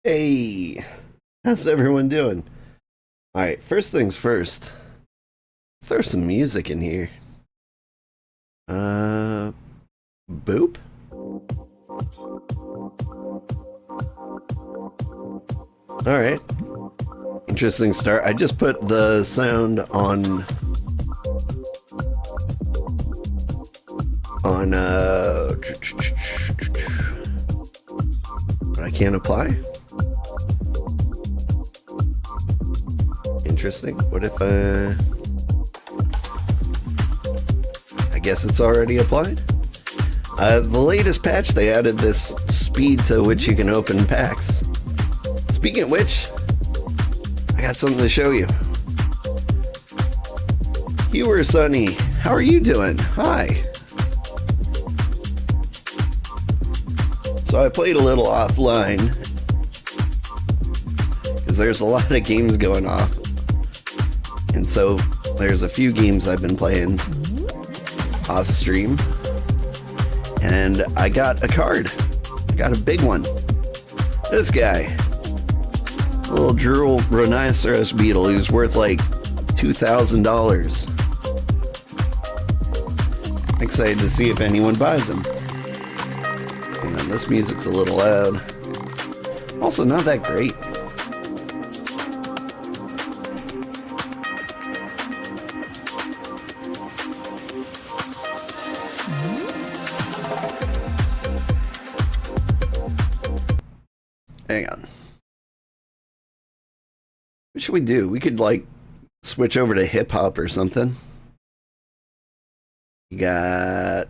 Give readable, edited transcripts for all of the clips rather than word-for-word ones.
Hey, how's everyone doing? Alright, first things first. Let's throw some music in here. Boop? Alright. Interesting start. I just put the sound on but I can't apply. Interesting. What if I guess it's already applied? The latest patch, they added this speed to which you can open packs. Speaking of which, I got something to show you. Viewer Sunny, how are you doing? Hi. So I played a little offline because there's a lot of games going off, and so there's a few games I've been playing off stream, and I got a card. I got a big one. This guy, a little drool rhinoceros beetle who's worth like $2,000. I'm excited to see if anyone buys him. And this music's a little loud. Also not that great. Hang on. What should we do? We could like switch over to hip hop or something. You got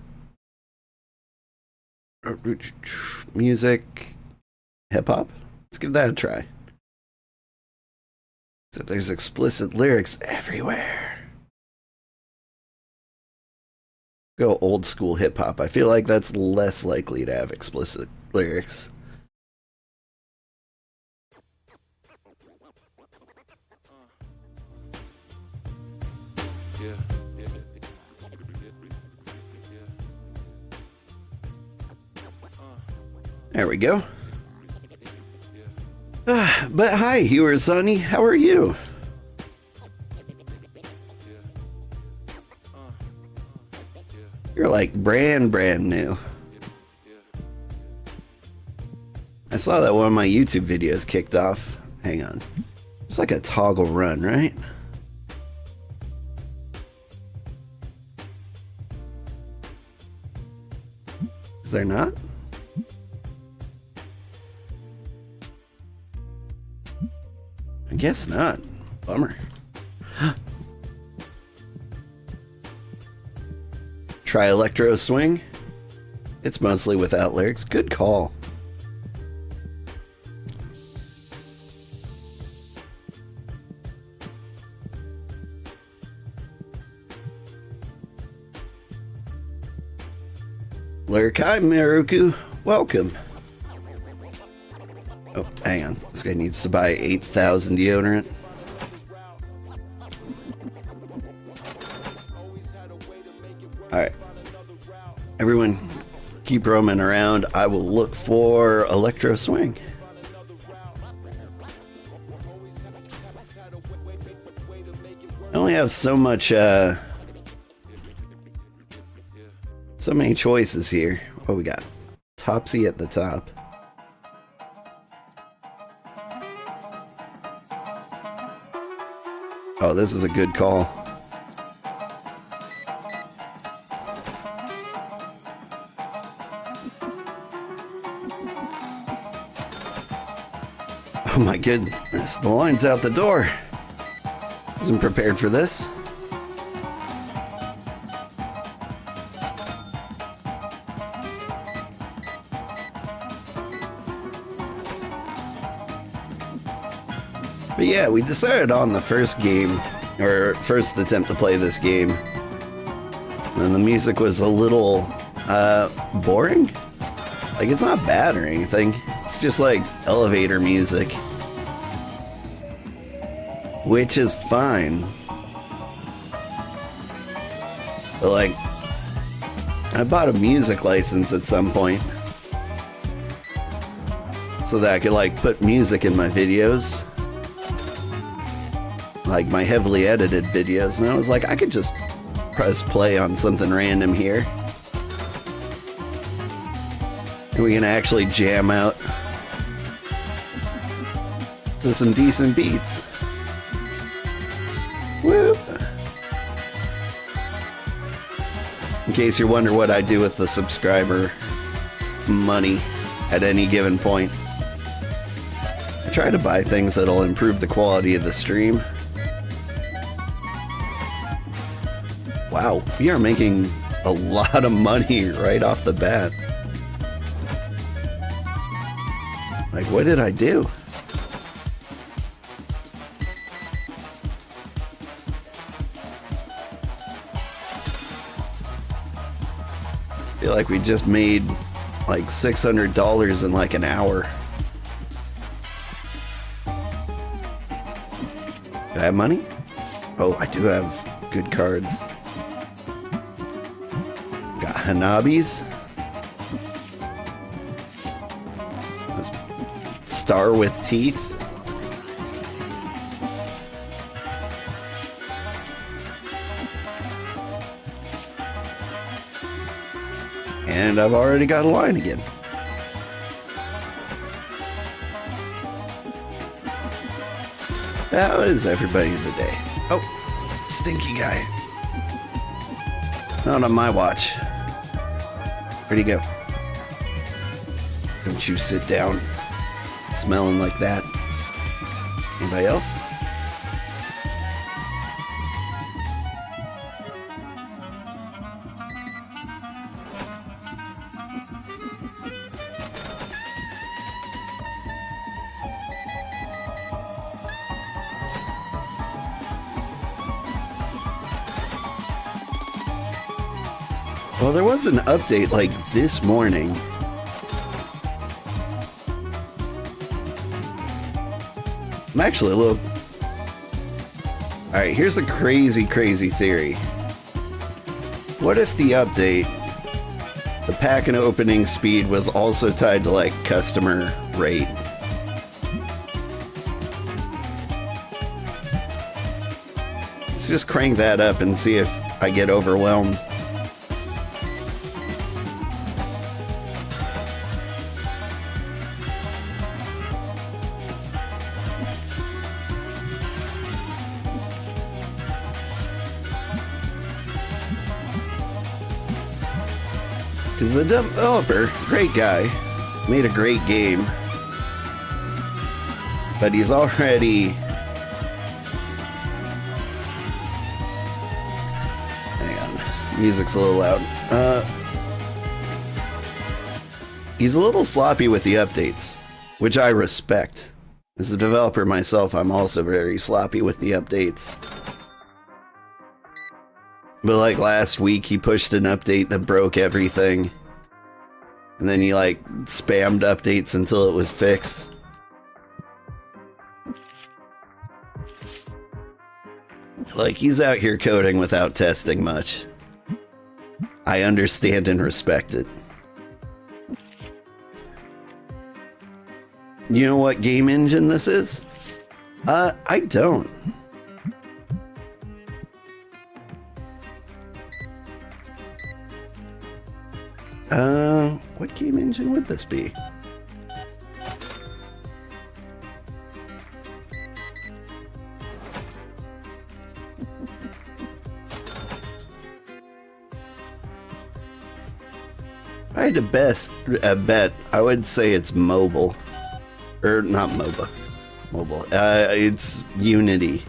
music, hip hop. Let's give that a try. So there's explicit lyrics everywhere. Go old school hip hop. I feel like that's less likely to have explicit lyrics. There we go. But hi, Viewer Sunny. How are you? You're like brand new. I saw that one of my YouTube videos kicked off. Hang on. It's like a toggle run, right? Is there not? I guess not. Bummer. Try Electro Swing. It's mostly without lyrics. Good call. Lurkai Miruku, welcome. Oh, hang on. This guy needs to buy 8,000 deodorant. Alright. Everyone, keep roaming around. I will look for Electro Swing. I only have so much, so many choices here. What we got? Topsy at the top. Oh, this is a good call. Oh my goodness, the line's out the door. Wasn't prepared for this. But yeah, we decided on the first game, or first attempt to play this game, and the music was a little, boring? Like, it's not bad or anything, it's just like elevator music. Which is fine. But like, I bought a music license at some point. so that I could like put music in my videos, like my heavily edited videos, and I was like, I could just press play on something random here, and we can actually jam out to some decent beats. Whoop. In case you're wondering what I do with the subscriber money at any given point, I try to buy things that'll improve the quality of the stream. Wow, we are making a lot of money right off the bat. Like, what did I do? I feel like we just made like $600 in like an hour. Do I have money? Oh, I do have good cards. Got Hanabis. This star with teeth. And I've already got a line again. How is everybody today? Oh, stinky guy. Not on my watch. Where'd he go? Don't you sit down smelling like that. Anybody else? Well, there was an update like this morning. I'm actually a little... Alright, here's a crazy theory. What if the update, the pack and opening speed was also tied to like customer rate? Let's just crank that up and see if I get overwhelmed. Because the developer, great guy, made a great game, but he's already... Hang on, music's a little loud. He's a little sloppy with the updates, which I respect. As a developer myself, I'm also very sloppy with the updates. But like last week, he pushed an update that broke everything. And then he like spammed updates until it was fixed. Like, he's out here coding without testing much. I understand and respect it. You know what game engine this is? I don't. What game engine would this be? If I had to bet, I would say it's mobile. Or not MOBA. Mobile. It's Unity.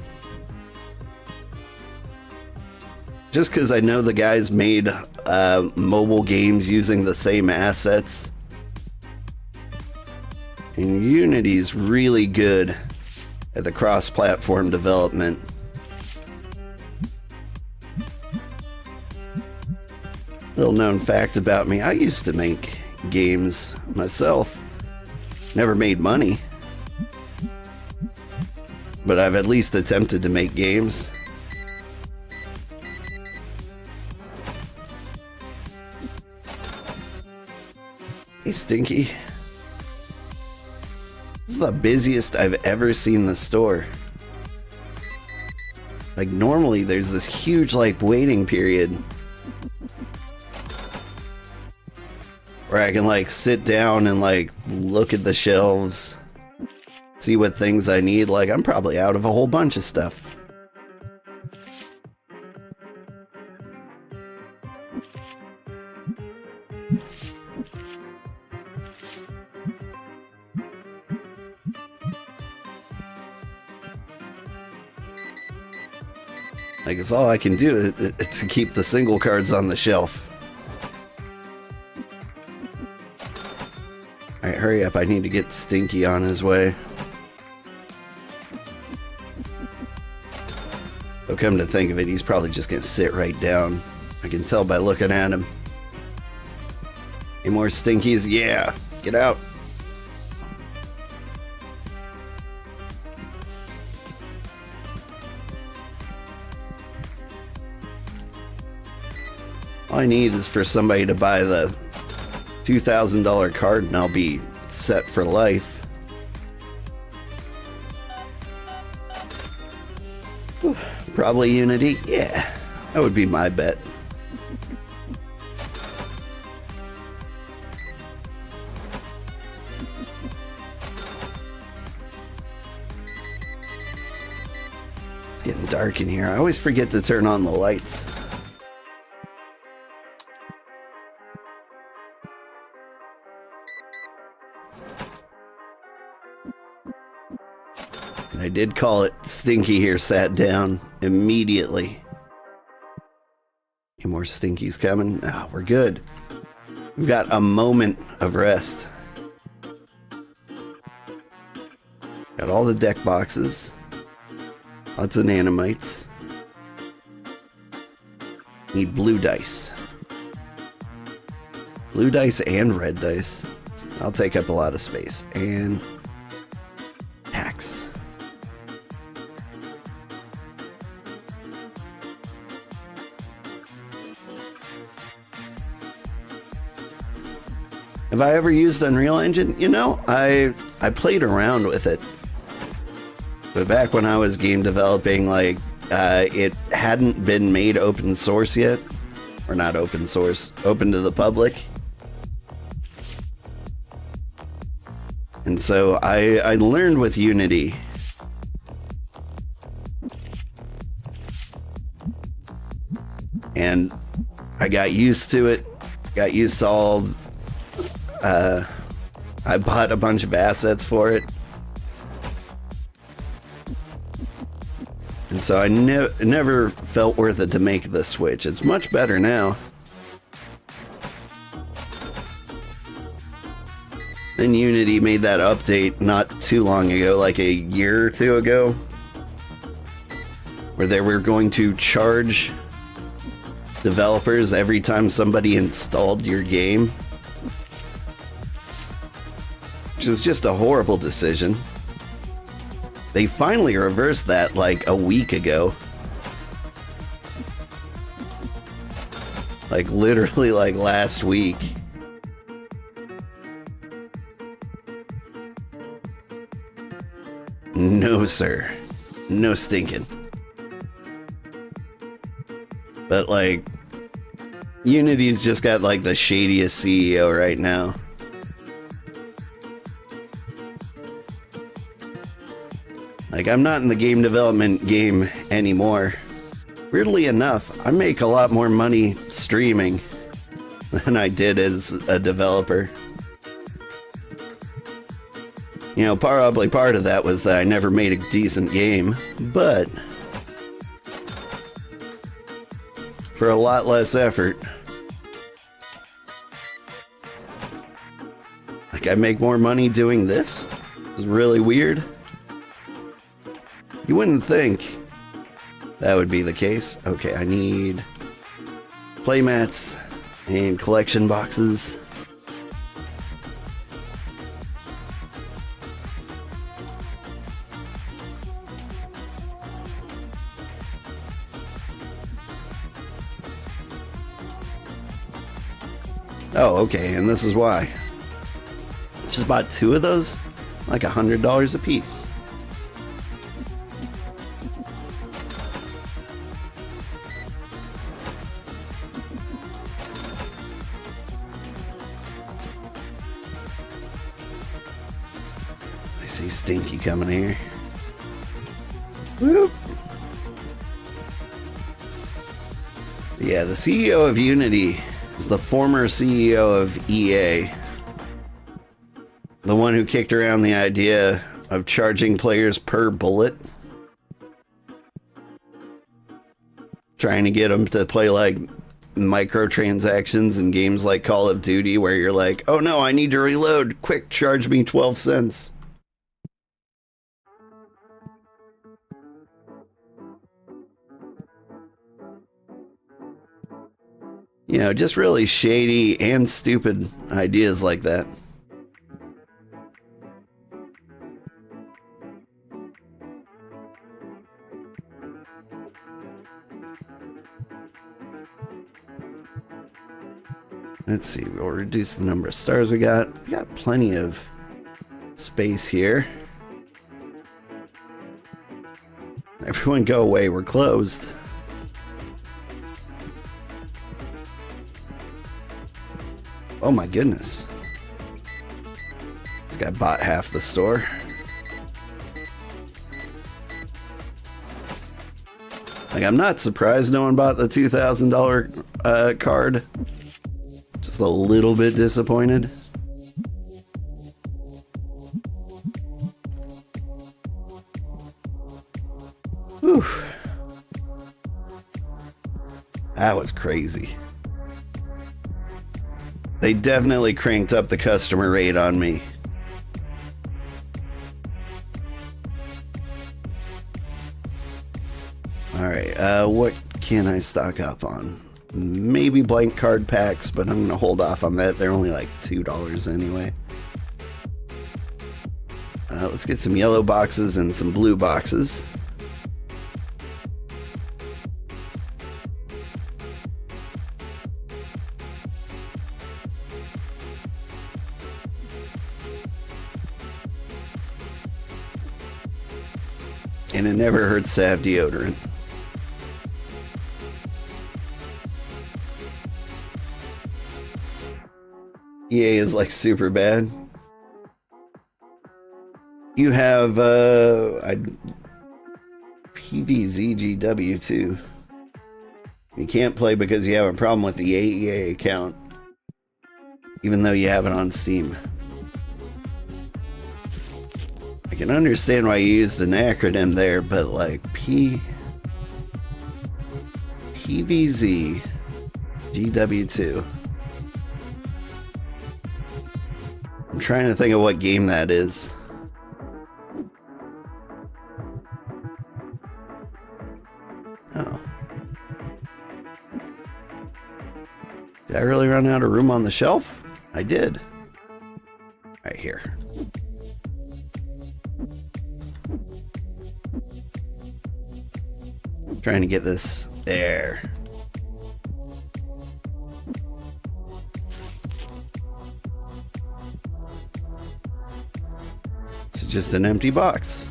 Just because I know the guys made mobile games using the same assets. And Unity's really good at the cross-platform development. Little known fact about me, I used to make games myself. Never made money. But I've at least attempted to make games. Hey, Stinky. is the busiest I've ever seen the store. Like, normally there's this huge, like, waiting period where I can, like, sit down and, like, look at the shelves, see what things I need. Like, I'm probably out of a whole bunch of stuff. Like, it's all I can do to keep the single cards on the shelf. Alright, hurry up. I need to get Stinky on his way. Though come to think of it, he's probably just gonna sit right down. I can tell by looking at him. Any more Stinkies? Yeah! Get out! All I need is for somebody to buy the $2,000 card and I'll be set for life. Whew. Probably Unity? Yeah, that would be my bet. It's getting dark in here. I always forget to turn on the lights. I did call it. Stinky here sat down immediately. Any more Stinkies coming? Ah, we're good. We've got a moment of rest. Got all the deck boxes. Lots of nanomites. Need blue dice. Blue dice and red dice. I'll take up a lot of space. And packs. Have I ever used Unreal Engine? You know, I played around with it. But back when I was game developing, like, it hadn't been made open source yet. Or not open source, open to the public. And so I learned with Unity. And I got used to it. Got used to all... I bought a bunch of assets for it. And so I never felt worth it to make the switch. It's much better now. Then Unity made that update not too long ago, like a year or two ago, where they were going to charge developers every time somebody installed your game. Which is just a horrible decision. They finally reversed that like a week ago. Like literally like last week. No, sir. No stinking. But like, Unity's just got like the shadiest CEO right now. Like, I'm not in the game development game anymore. Weirdly enough, I make a lot more money streaming than I did as a developer. You know, probably part of that was that I never made a decent game, but for a lot less effort. Like, I make more money doing this? It's really weird. You wouldn't think that would be the case. Okay, I need playmats and collection boxes. Oh, okay, and this is why. Just bought 2 of those? like $100 a piece. I see Stinky coming here. Whoop. Yeah, the CEO of Unity is the former CEO of EA. The one who kicked around the idea of charging players per bullet. Trying to get them to play like microtransactions in games like Call of Duty where you're like, oh no, I need to reload. Quick, charge me 12 cents. You know, just really shady and stupid ideas like that. Let's see, we'll reduce the number of stars we got. We got plenty of space here. Everyone go away, we're closed. Oh my goodness. This guy bought half the store. Like, I'm not surprised no one bought the $2,000 card. Just a little bit disappointed. Whew. That was crazy. They definitely cranked up the customer rate on me. Alright, what can I stock up on? Maybe blank card packs, but I'm gonna hold off on that. They're only like $2 anyway. Let's get some yellow boxes and some blue boxes. And it never hurts to have deodorant. EA is like super bad. You have PVZGW2. You can't play because you have a problem with the AEA account, even though you have it on Steam. I can understand why you used an acronym there, but like PVZ GW2. I'm trying to think of what game that is. Oh. Did I really run out of room on the shelf? I did. Right here. Trying to get this there. It's just an empty box.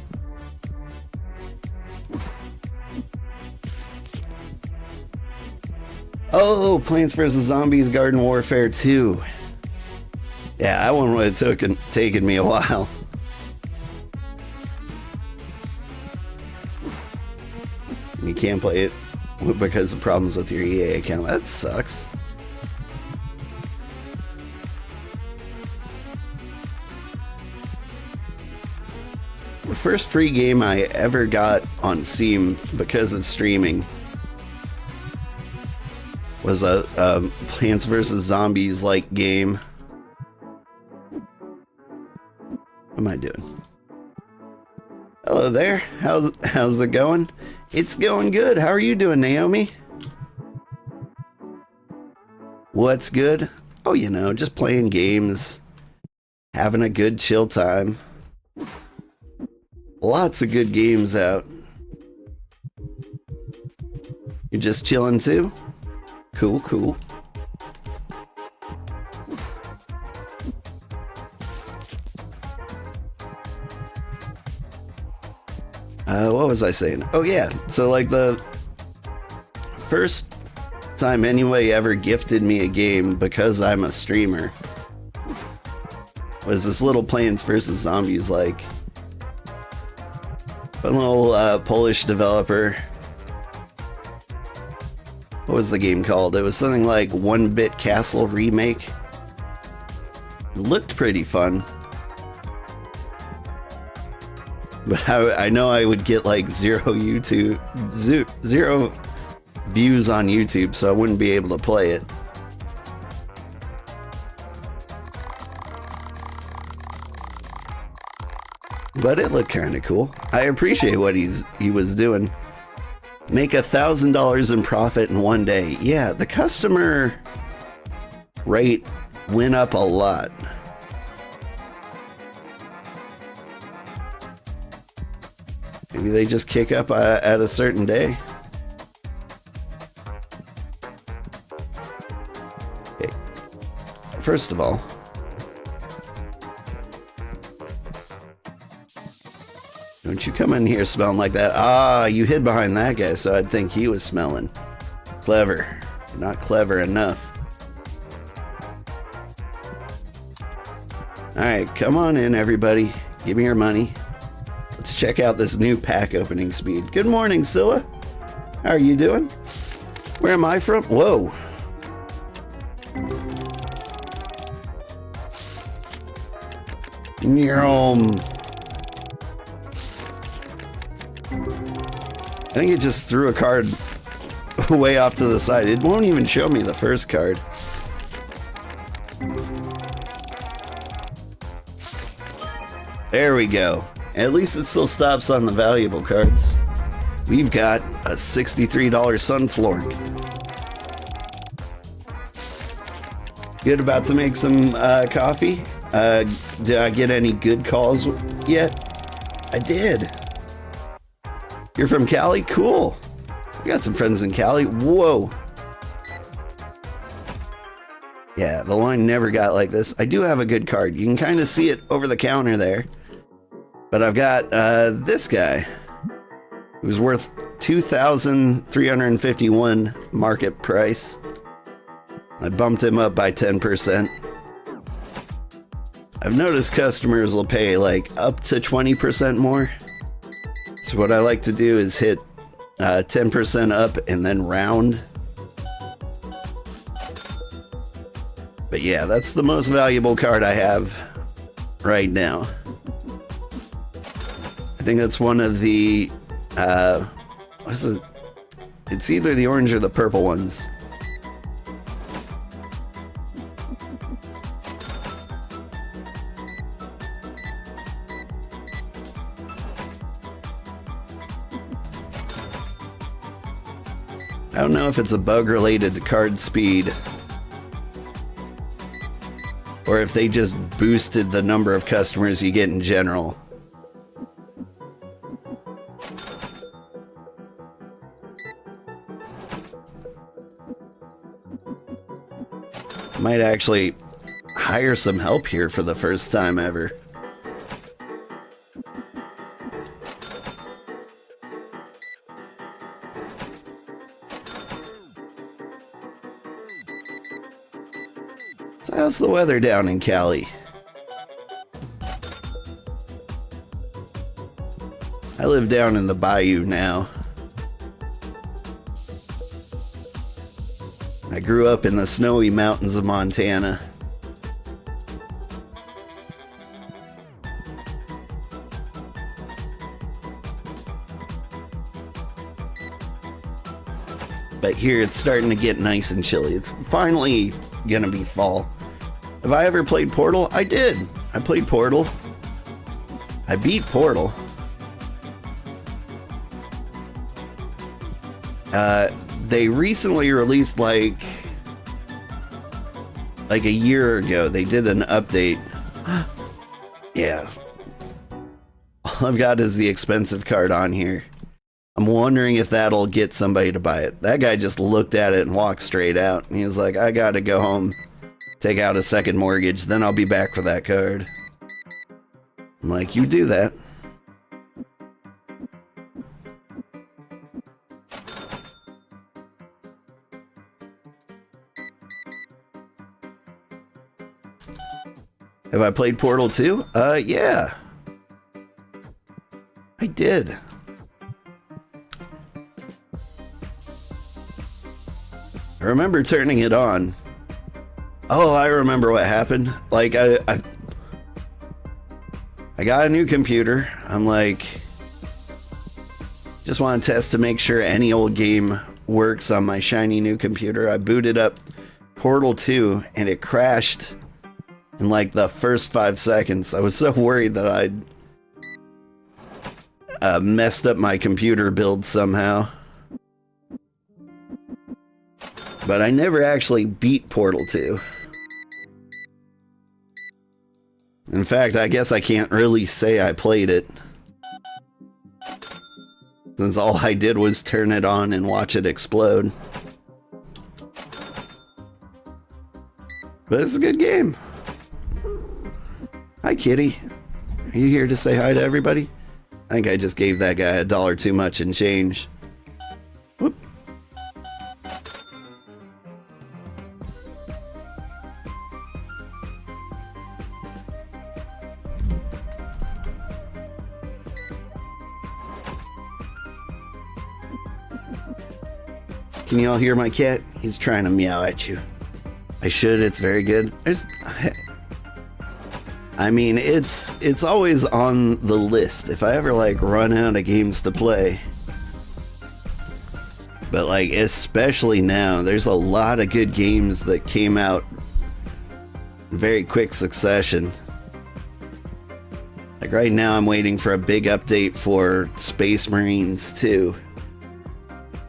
Oh, Plants vs. Zombies Garden Warfare 2. Yeah, that one would have taken me a while. You can't play it because of problems with your EA account. That sucks. The first free game I ever got on Steam because of streaming was a Plants vs. Zombies like game. What am I doing? Hello there. How's it going? It's going good. How are you doing, Naomi? What's good? Oh, you know, just playing games, having a good chill time. Lots of good games out. You're just chilling too? Cool, cool. What was I saying? Oh yeah, so like the first time anybody ever gifted me a game because I'm a streamer was this little Plants vs. Zombies like fun little Polish developer. What was the game called? It was something like 1-Bit Castle Remake. It looked pretty fun. But I know I would get like zero views on YouTube, so I wouldn't be able to play it. But it looked kind of cool. I appreciate what he was doing. Make $1,000 in profit in one day. Yeah, the customer rate went up a lot. Maybe they just kick up at a certain day. Okay. First of all, don't you come in here smelling like that. Ah, you hid behind that guy, so I'd think he was smelling. Clever. Not clever enough. Alright, come on in, everybody. Give me your money. Let's check out this new pack opening speed. Good morning, Scylla. How are you doing? Where am I from? Whoa. I think it just threw a card way off to the side. It won't even show me the first card. There we go. At least it still stops on the valuable cards. We've got a $63 Sunflork. Good, about to make some coffee. Did I get any good calls yet? I did. You're from Cali? Cool. I got some friends in Cali. Whoa. Yeah, the line never got like this. I do have a good card. You can kind of see it over the counter there. But I've got this guy who's worth $2,351 market price. I bumped him up by 10%. I've noticed customers will pay like up to 20% more. So what I like to do is hit 10% up and then round. But yeah, that's the most valuable card I have right now. I think that's one of the, what's it? It's either the orange or the purple ones. I don't know if it's a bug related to card speed or if they just boosted the number of customers you get in general. Might actually hire some help here for the first time ever. So how's the weather down in Cali? I live down in the bayou now. I grew up in the snowy mountains of Montana. But here it's starting to get nice and chilly. It's finally gonna be fall. Have I ever played Portal? I did. I played Portal. I beat Portal. They recently released like a year ago. They did an update. Yeah. All I've got is the expensive card on here. I'm wondering if that'll get somebody to buy it. That guy just looked at it and walked straight out. And he was like, I gotta go home, take out a second mortgage, then I'll be back for that card. I'm like, you do that. Have I played Portal 2? Yeah. I did. I remember turning it on. Oh, I remember what happened. Like, I got a new computer. I'm like, just want to test to make sure any old game works on my shiny new computer. I booted up Portal 2 and it crashed in like the first 5 seconds. I was so worried that I'd messed up my computer build somehow. But I never actually beat Portal 2. In fact, I guess I can't really say I played it, since all I did was turn it on and watch it explode. But it's a good game. Hi, kitty. Are you here to say hi to everybody? I think I just gave that guy $1 too much in change. Whoop. Can you all hear my cat? He's trying to meow at you. I should, it's very good. I mean, it's always on the list if I ever like run out of games to play. But like, especially now, there's a lot of good games that came out in very quick succession. Like right now, I'm waiting for a big update for Space Marines 2.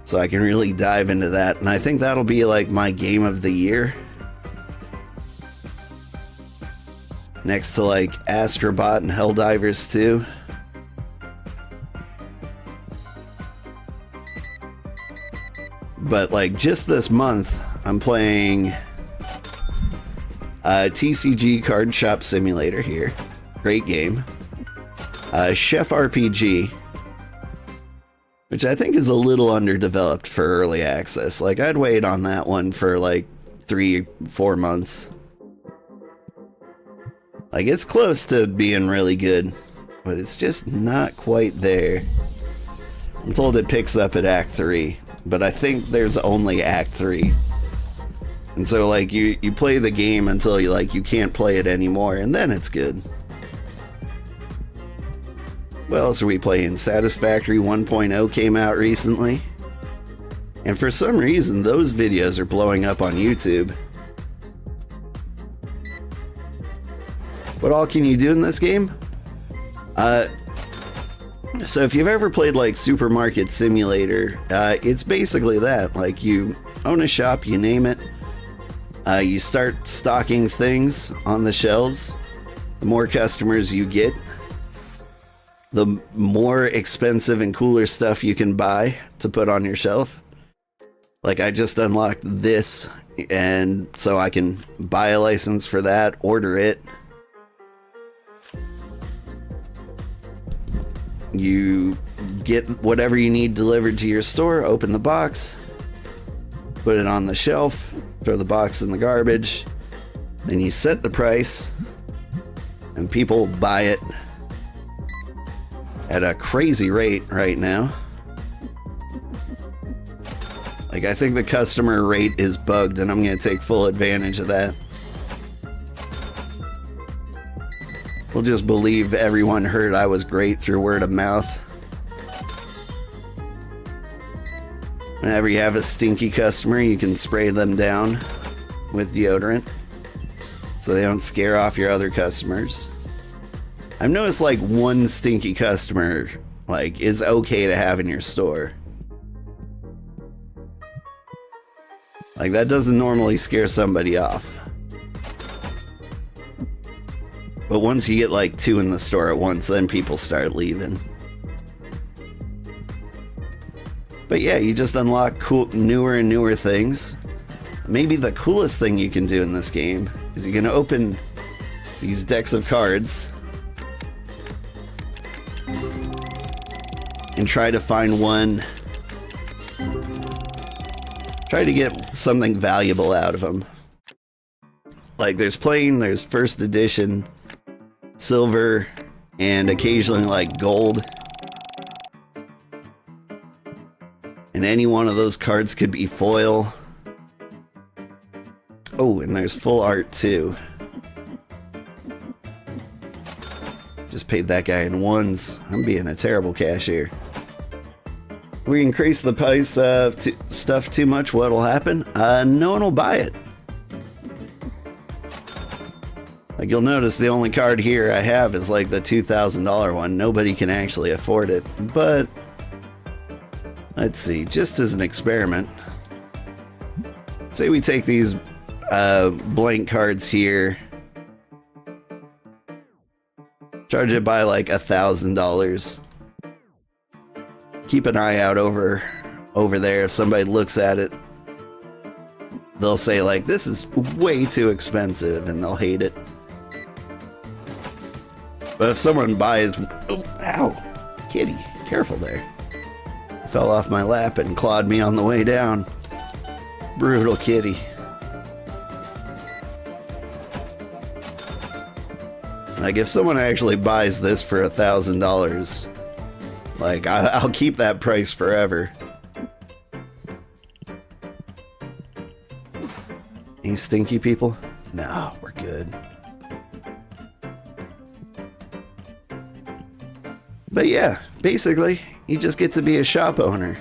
So I can really dive into that, and I think that'll be like my game of the year. Next to like Astrobot and Helldivers 2. But like just this month, I'm playing TCG Card Shop Simulator here. Great game. Chef RPG, which I think is a little underdeveloped for early access. Like, I'd wait on that one for like 3-4 months. Like, it's close to being really good, but it's just not quite there. I'm told it picks up at Act 3, but I think there's only Act 3. And so, like, you play the game until you can't play it anymore, and then it's good. What else are we playing? Satisfactory 1.0 came out recently. And for some reason, those videos are blowing up on YouTube. What all can you do in this game? So if you've ever played like Supermarket Simulator, it's basically that. Like, you own a shop, you name it. You start stocking things on the shelves. The more customers you get, the more expensive and cooler stuff you can buy to put on your shelf. Like, I just unlocked this, and so I can buy a license for that, order it. You get whatever you need delivered to your store, open the box, put it on the shelf, throw the box in the garbage, then you set the price, and people buy it at a crazy rate right now. Like, I think the customer rate is bugged, and I'm going to take full advantage of that. We'll just believe everyone heard I was great through word of mouth. Whenever you have a stinky customer, you can spray them down with deodorant so they don't scare off your other customers. I've noticed like one stinky customer like is okay to have in your store. Like, that doesn't normally scare somebody off. But once you get like 2 in the store at once, then people start leaving. But yeah, you just unlock newer and newer things. Maybe the coolest thing you can do in this game is you can open these decks of cards and try to find one. Try to get something valuable out of them. Like there's plain, there's first edition, silver, and occasionally like gold. And any one of those cards could be foil. Oh, and there's full art too. Just paid that guy in ones. I'm being a terrible cashier. We increase the price of stuff too much, what'll happen? No one will buy it. Like you'll notice the only card here I have is like the $2,000 one. Nobody can actually afford it, but let's see, just as an experiment. Say we take these blank cards here, charge it by like $1,000. Keep an eye out over there. If somebody looks at it, they'll say like, this is way too expensive, and they'll hate it. But if someone buys, oh, ow, kitty, careful there. Fell off my lap and clawed me on the way down. Brutal kitty. Like if someone actually buys this for $1,000, like I'll keep that price forever. Any stinky people? No, we're good. But yeah, basically, you just get to be a shop owner.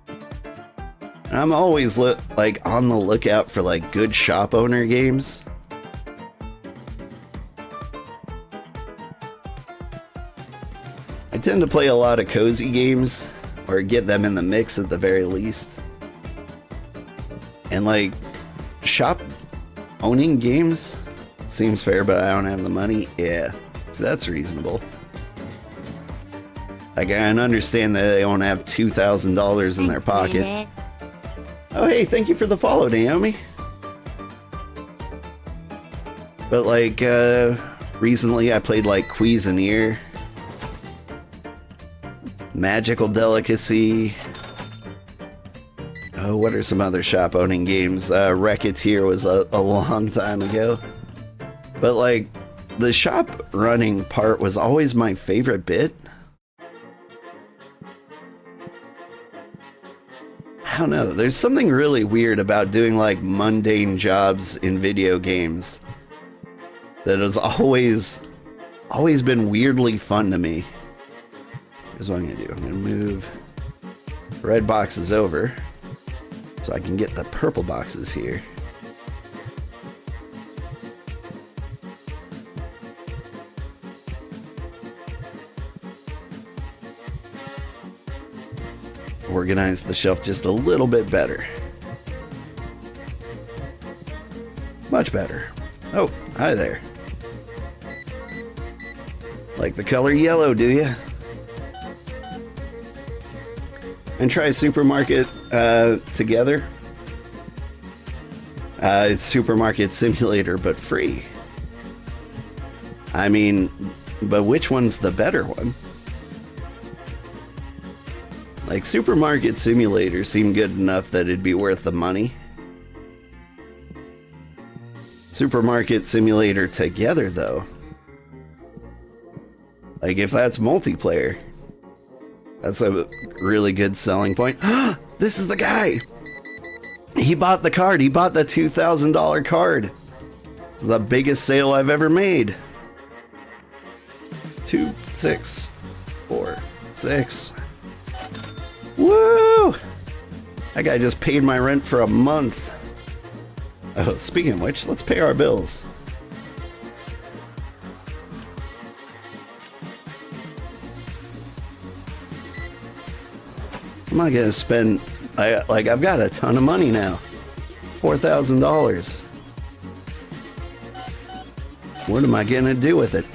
And I'm always like on the lookout for like good shop owner games. I tend to play a lot of cozy games, or get them in the mix at the very least. And like, shop owning games seems fair, but I don't have the money. Yeah, so that's reasonable. Like, I understand that they don't have $2,000 in their pocket. Oh, hey, thank you for the follow, Naomi. But like, recently I played like Cuisinier, Magical Delicacy. Oh, what are some other shop owning games? Racketeer was a long time ago. But like, the shop running part was always my favorite bit. I don't know, there's something really weird about doing like mundane jobs in video games that has always been weirdly fun to me. Here's what I'm gonna do. I'm gonna move red boxes over so I can get the purple boxes here. Organize the shelf just a little bit better. Much better. Oh, hi there. Like the color yellow, do you? And try Supermarket together. It's Supermarket Simulator, but free. I mean, but which one's the better one? Like, Supermarket Simulator seemed good enough that it'd be worth the money. Supermarket Simulator together, though. Like, if that's multiplayer, that's a really good selling point. This is the guy! He bought the card. He bought the $2,000 card. It's the biggest sale I've ever made. 2, 6, 4, 6. Woo! That guy just paid my rent for a month. Oh, speaking of which, let's pay our bills. I'm not gonna spend, I've got a ton of money now. $4,000. What am I gonna do with it?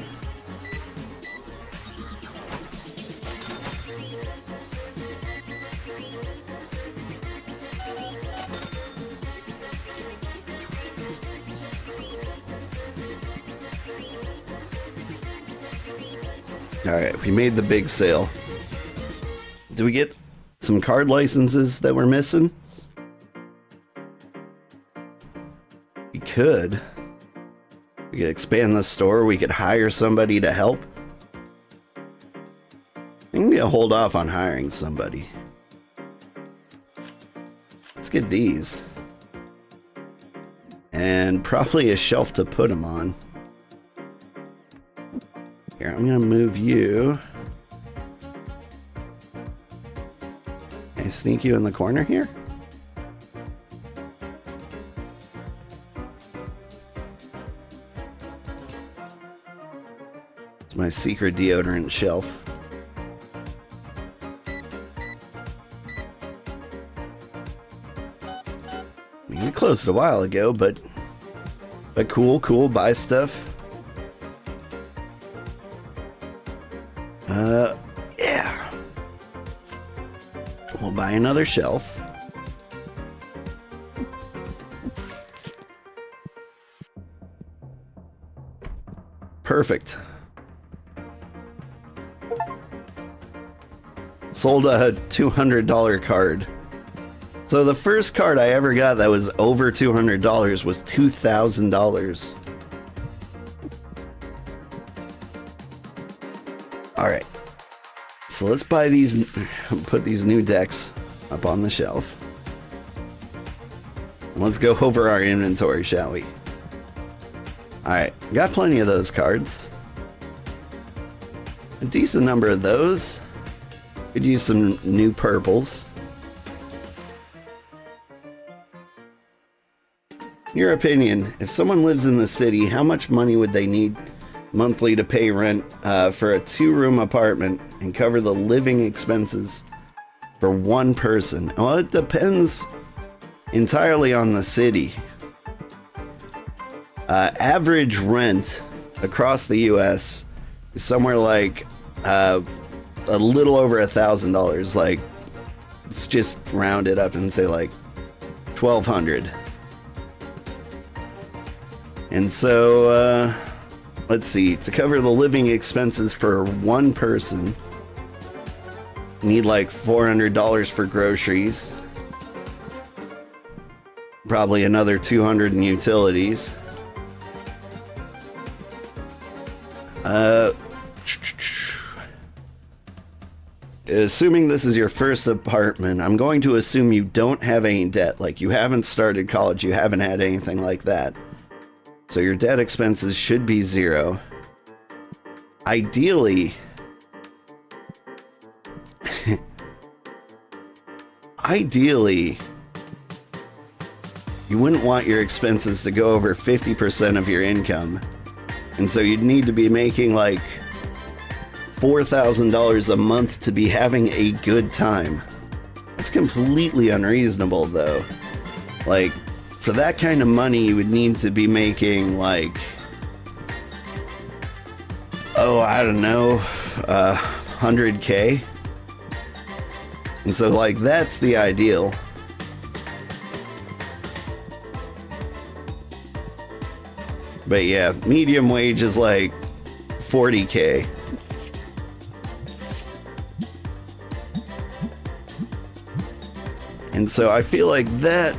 Alright, we made the big sale. Do we get some card licenses that we're missing? could. We could expand the store. We could hire somebody to help. I think we'll hold off on hiring somebody. Let's get these. And probably a shelf to put them on. Here, I'm gonna move you. Can I sneak you in the corner here? It's my secret deodorant shelf. I mean, we closed a while ago, but cool, buy stuff. Yeah. We'll buy another shelf. Perfect. Sold a $200 card. So the first card I ever got that was over $200 was $2,000. Alright. So let's buy these, put these new decks up on the shelf. Let's go over our inventory, shall we? Alright, got plenty of those cards. A decent number of those. Could use some new purples. In your opinion, if someone lives in the city, how much money would they need monthly to pay rent for a 2-room apartment and cover the living expenses for one person? Well, it depends entirely on the city. Average rent across the US is somewhere like a little over $1,000. Like, let's just round it up and say like $1,200. And so, let's see, to cover the living expenses for one person, you need like $400 for groceries, probably another $200 in utilities. Assuming this is your first apartment, I'm going to assume you don't have any debt, like you haven't started college, you haven't had anything like that. So your debt expenses should be 0. Ideally, you wouldn't want your expenses to go over 50% of your income. And so you'd need to be making like $4,000 a month to be having a good time. It's completely unreasonable though. Like, for that kind of money, you would need to be making like, oh, I don't know, 100K. And so like, that's the ideal. But yeah, medium wage is like 40K. And so I feel like that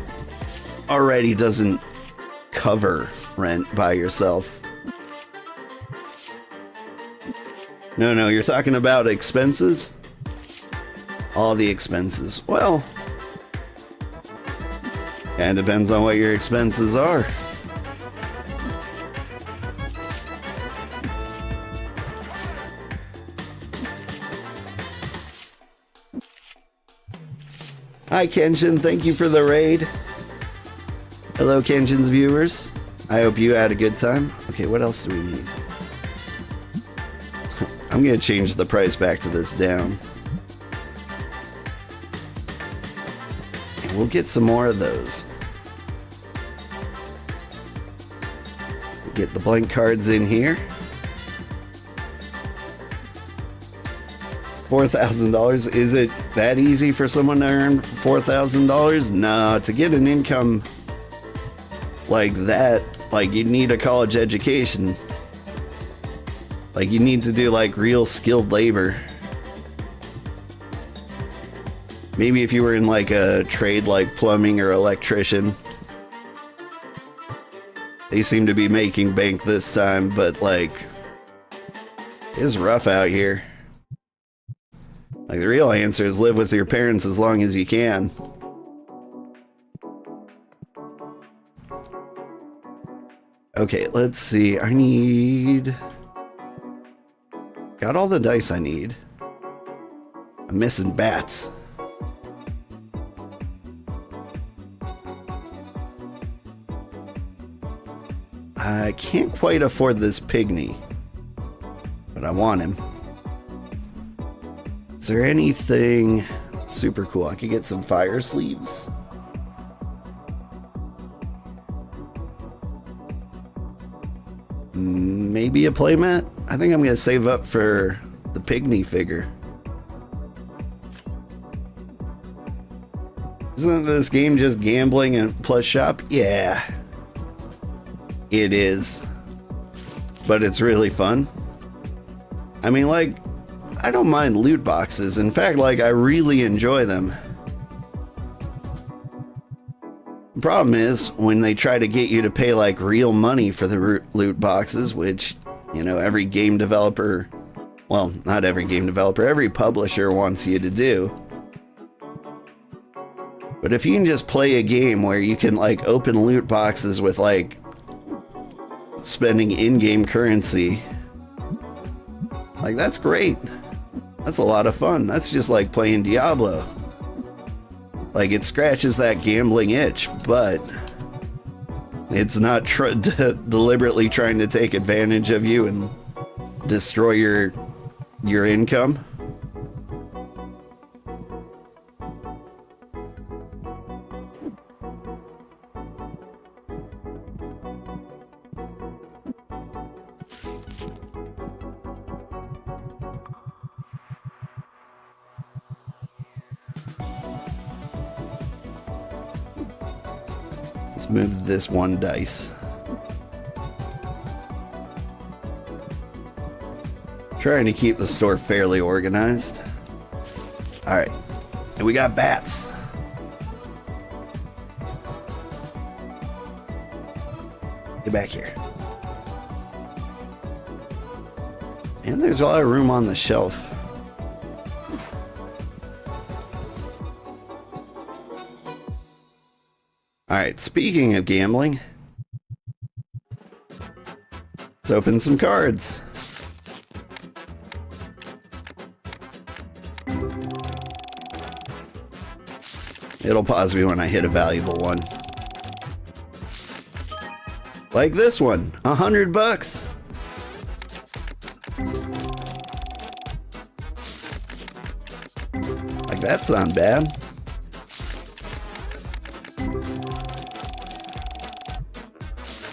already doesn't cover rent by yourself. No, you're talking about expenses? All the expenses. Well, kind of depends on what your expenses are. Hi Kenshin, thank you for the raid. Hello Kenshin's viewers. I hope you had a good time. Okay, what else do we need? I'm gonna change the price back to this down. And we'll get some more of those. We'll get the blank cards in here. $4,000. Is it that easy for someone to earn $4,000? No, to get an income like that, like you need a college education. Like you need to do like real skilled labor. Maybe if you were in like a trade like plumbing or electrician. They seem to be making bank this time, but like, it's rough out here. Like, the real answer is live with your parents as long as you can. Okay, let's see. I need... Got all the dice I need. I'm missing bats. I can't quite afford this Pigni, but I want him. Is there anything super cool? I could get some fire sleeves. Maybe a playmat? I think I'm going to save up for the Pigni figure. Isn't this game just gambling and plus shop? Yeah. It is. But it's really fun. I mean, like, I don't mind loot boxes. In fact, like, I really enjoy them. The problem is when they try to get you to pay like real money for the loot boxes, which, you know, every game developer, well, not every game developer, every publisher wants you to do. But if you can just play a game where you can like open loot boxes with like spending in-game currency, like, that's great. That's a lot of fun. That's just like playing Diablo. Like, it scratches that gambling itch, but it's not deliberately trying to take advantage of you and destroy your income. Let's move this one dice. Trying to keep the store fairly organized. Alright. And we got bats. Get back here. And there's a lot of room on the shelf. Alright, speaking of gambling, let's open some cards. It'll pause me when I hit a valuable one. Like this one, $100. Like, that's not bad.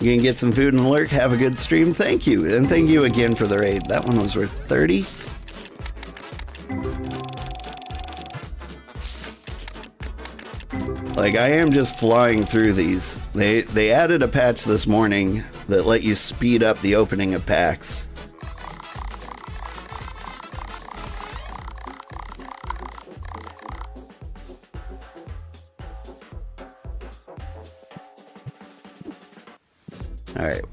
You can get some food and lurk. Have a good stream. Thank you. And thank you again for the raid. That one was worth 30. Like, I am just flying through these. They added a patch this morning that let you speed up the opening of packs. Alright,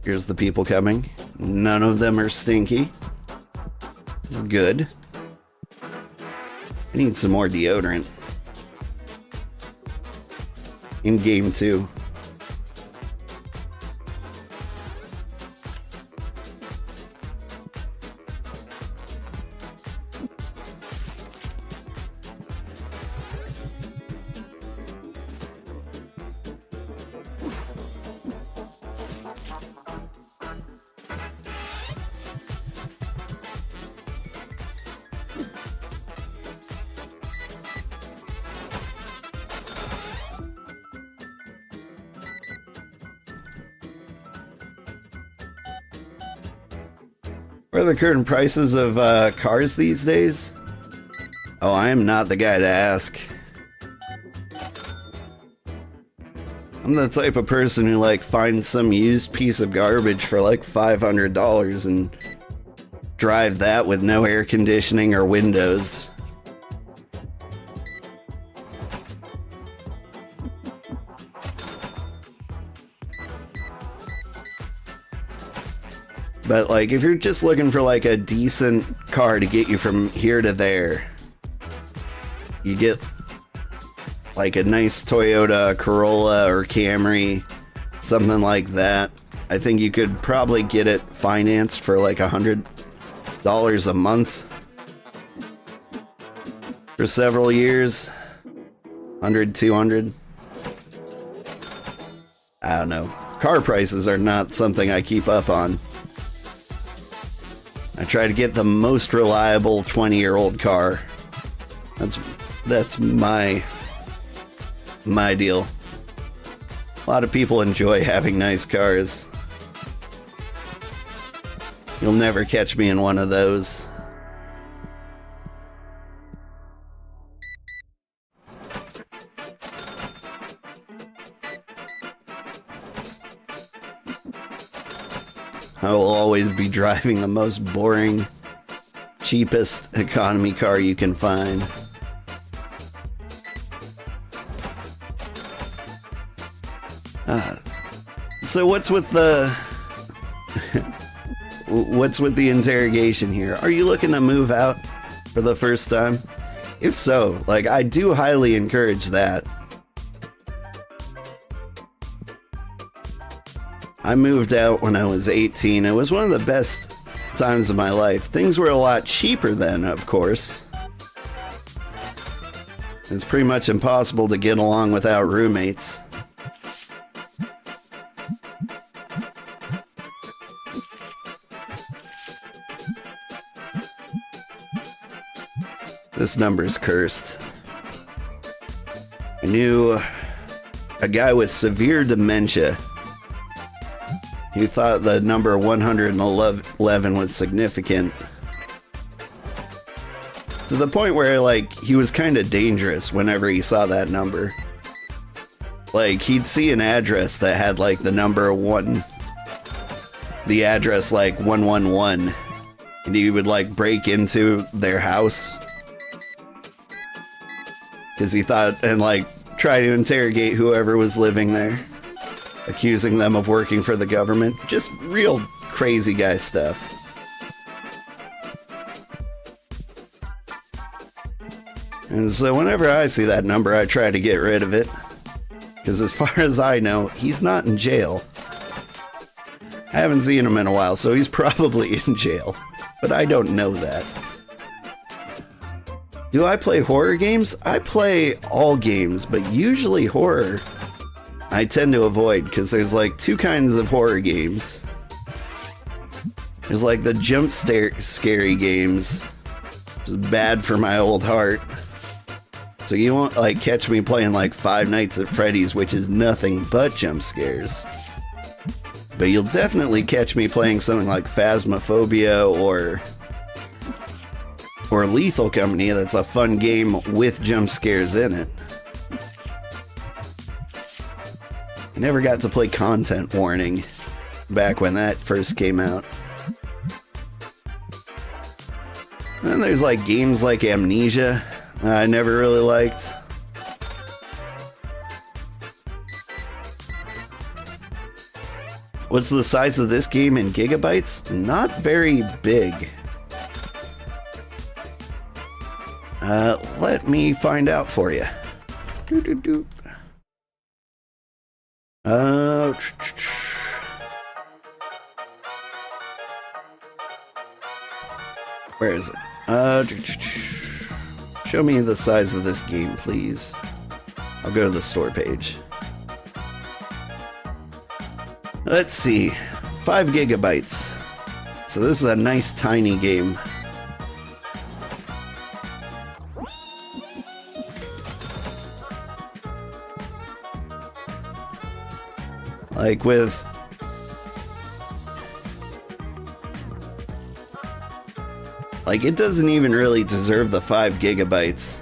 here's the people coming. None of them are stinky. This is good. I need some more deodorant. In game 2. What are the current prices of cars these days? Oh, I am not the guy to ask. I'm the type of person who like finds some used piece of garbage for like $500 and drive that with no air conditioning or windows. But like, if you're just looking for like a decent car to get you from here to there, you get like a nice Toyota Corolla or Camry, something like that. I think you could probably get it financed for like $100 a month for several years. 100, 200. I don't know. Car prices are not something I keep up on. I try to get the most reliable 20-year-old car. That's my deal. A lot of people enjoy having nice cars. You'll never catch me in one of those. I will always be driving the most boring, cheapest economy car you can find. So what's with the interrogation here? Are you looking to move out for the first time? If so, like, I do highly encourage that. I moved out when I was 18. It was one of the best times of my life. Things were a lot cheaper then, of course. It's pretty much impossible to get along without roommates. This number's cursed. I knew a guy with severe dementia who thought the number 111 was significant. To the point where, like, he was kind of dangerous whenever he saw that number. Like, he'd see an address that had, like, the number 1, the address, like, 111, and he would, like, break into their house. Because he thought, and, like, try to interrogate whoever was living there, accusing them of working for the government. Just real crazy guy stuff. And so whenever I see that number, I try to get rid of it. Because as far as I know, he's not in jail. I haven't seen him in a while, so he's probably in jail. But I don't know that. Do I play horror games? I play all games, but usually horror I tend to avoid, because there's like two kinds of horror games. There's like the jump scary games, which is bad for my old heart. So you won't like catch me playing like Five Nights at Freddy's, which is nothing but jump scares. But you'll definitely catch me playing something like Phasmophobia or Lethal Company. That's a fun game with jump scares in it. I never got to play Content Warning back when that first came out. And then there's like games like Amnesia that I never really liked. What's the size of this game in gigabytes? Not very big. Let me find out for you. Where is it? Show me the size of this game, please. I'll go to the store page. Let's see. 5 gigabytes. So this is a nice tiny game. Like with... Like, it doesn't even really deserve the 5 gigabytes.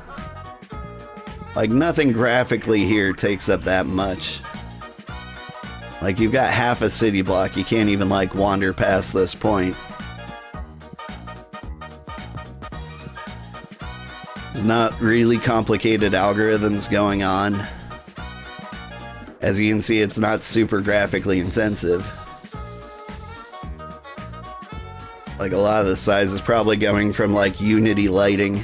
Like, nothing graphically here takes up that much. Like, you've got half a city block. You can't even, like, wander past this point. There's not really complicated algorithms going on. As you can see, it's not super graphically intensive. Like a lot of the size is probably coming from like Unity lighting.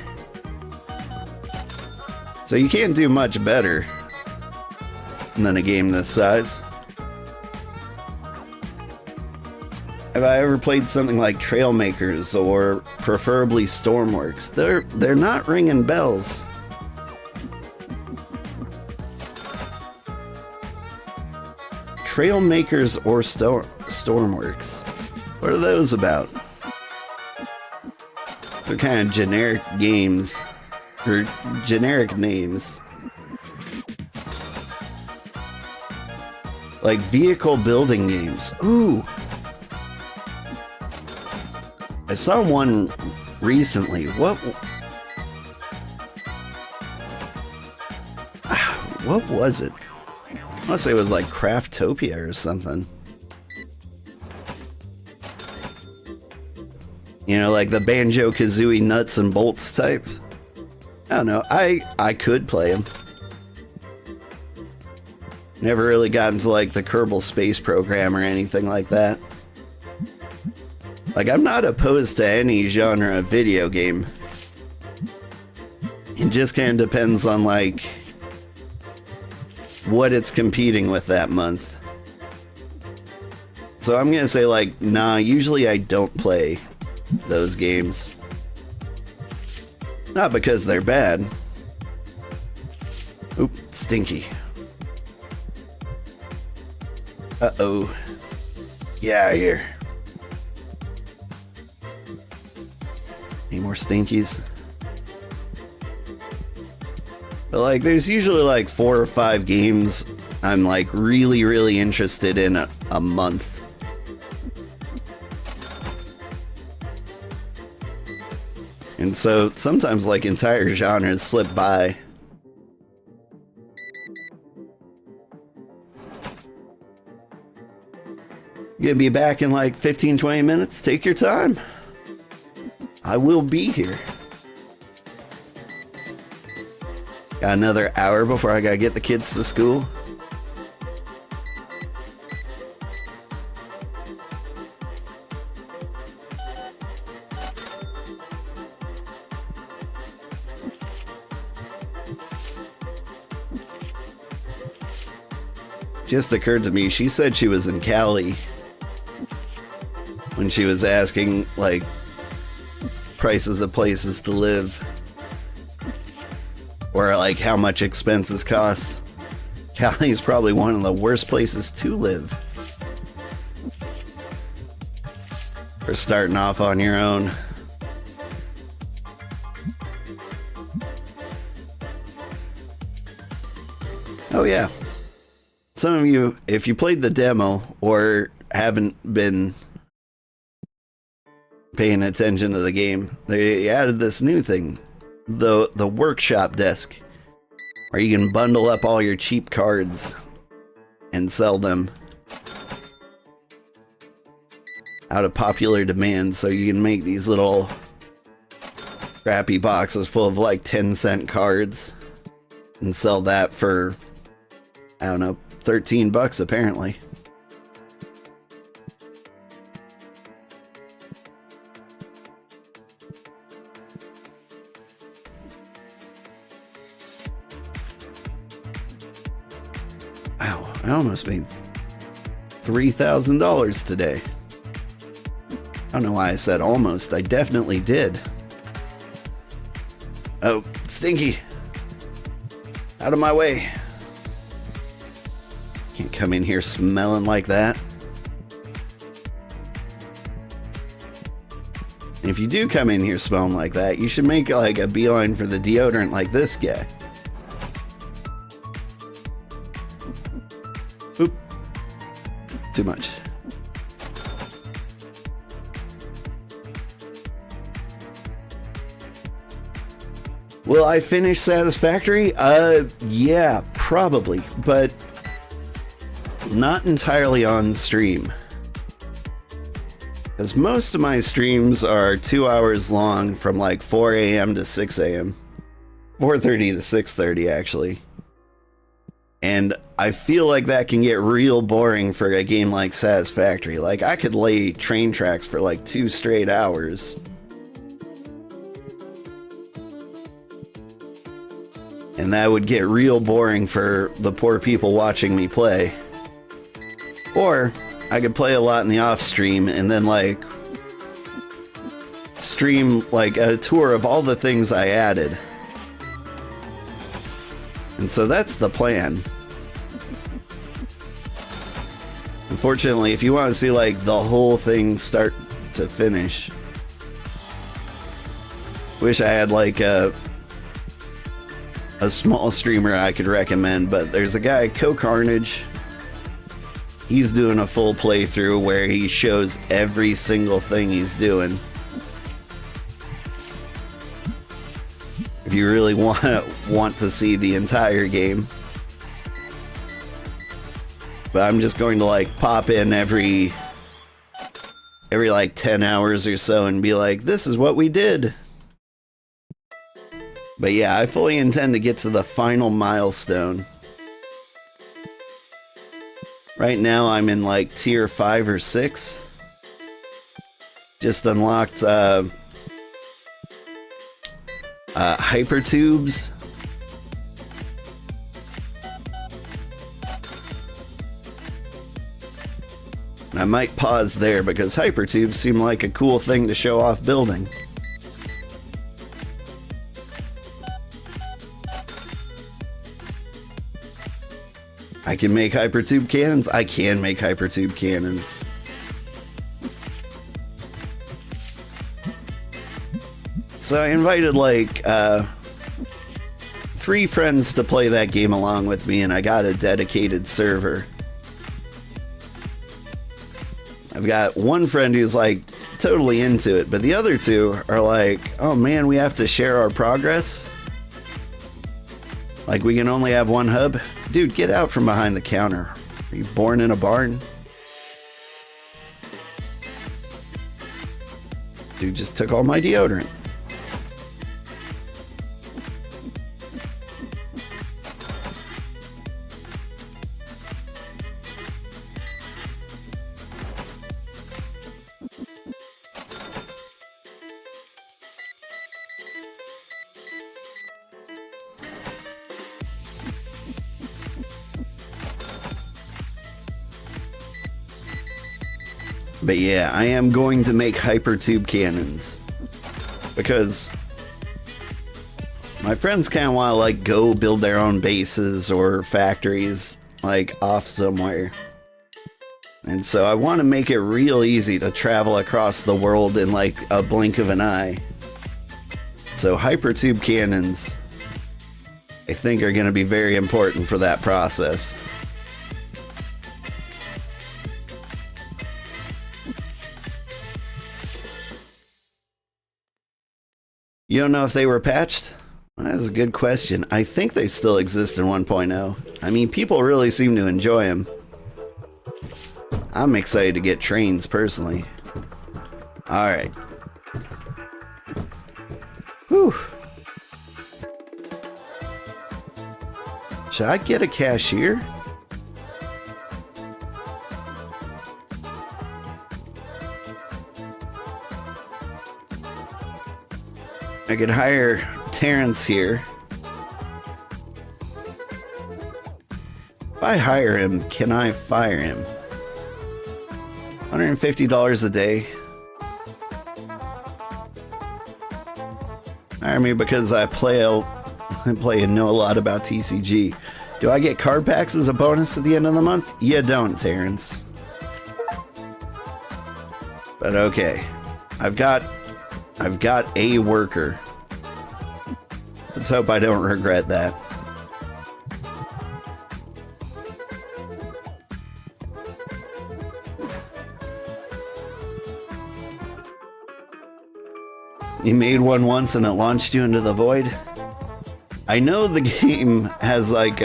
So you can't do much better than a game this size. Have I ever played something like Trailmakers or preferably Stormworks? They're not ringing bells. Trailmakers or Stormworks? What are those about? They're kind of generic games. Or generic names. Like vehicle building games. Ooh! I saw one recently. What was it? I want to say it was like Craftopia or something. You know, like the Banjo-Kazooie nuts and bolts type. I don't know. I could play them. Never really got into like the Kerbal Space Program or anything like that. Like, I'm not opposed to any genre of video game. It just kind of depends on like what it's competing with that month. So I'm gonna say like, nah, usually I don't play those games. Not because they're bad. Oop, stinky. Uh-oh. Get out of here. Any more stinkies? But like, there's usually like 4 or 5 games I'm like really, really interested in a month. And so sometimes like entire genres slip by. You're gonna be back in like 15-20 minutes. Take your time. I will be here. Got another hour before I gotta get the kids to school. Just occurred to me, she said she was in Cali when she was asking like prices of places to live, or like how much expenses cost. Cali is probably one of the worst places to live for starting off on your own. Oh yeah, some of you, if you played the demo or haven't been paying attention to the game, they added this new thing, the workshop desk, where you can bundle up all your cheap cards and sell them out of popular demand. So you can make these little crappy boxes full of like 10-cent cards and sell that for, I don't know, $13 apparently. Wow, I almost made $3,000 today. I don't know why I said almost. I definitely did. Oh, Stinky! Out of my way. Can't come in here smelling like that. And if you do come in here smelling like that, you should make like a beeline for the deodorant like this guy. Oop. Too much. Will I finish Satisfactory? Yeah, probably, but not entirely on stream. Because most of my streams are 2 hours long from like 4 a.m. to 6 a.m. 4:30 to 6:30 actually. And I feel like that can get real boring for a game like Satisfactory. Like, I could lay train tracks for like 2 straight hours. And that would get real boring for the poor people watching me play. Or I could play a lot in the off stream and then like stream like a tour of all the things I added. And so that's the plan. Unfortunately, if you want to see like the whole thing start to finish, wish I had like a small streamer I could recommend, but there's a guy, Co-Carnage. He's doing a full playthrough where he shows every single thing he's doing. If you really want to see the entire game. But I'm just going to like pop in every like 10 hours or so and be like, this is what we did. But yeah, I fully intend to get to the final milestone. Right now I'm in like tier 5 or 6. Just unlocked hypertubes. I might pause there because hypertubes seem like a cool thing to show off building. I can make hypertube cannons? I can make hypertube cannons. So I invited like 3 friends to play that game along with me, and I got a dedicated server. I've got one friend who's like totally into it, but the other 2 are like, oh man, we have to share our progress. Like we can only have one hub. Dude, get out from behind the counter. Are you born in a barn? Dude just took all my deodorant. But yeah, I am going to make hypertube cannons because my friends kind of want to like go build their own bases or factories like off somewhere. And so I want to make it real easy to travel across the world in like a blink of an eye. So hypertube cannons, I think, are going to be very important for that process. You don't know if they were patched? Well, that's a good question. I think they still exist in 1.0. I mean, people really seem to enjoy them. I'm excited to get trains, personally. Alright. Whew. Should I get a cashier? I could hire Terrence here. If I hire him, can I fire him? $150 a day. Hire me because I play and know a lot about TCG. Do I get card packs as a bonus at the end of the month? You don't, Terrence. But okay. I've got a worker. Let's hope I don't regret that. You made one once and it launched you into the void? I know the game has like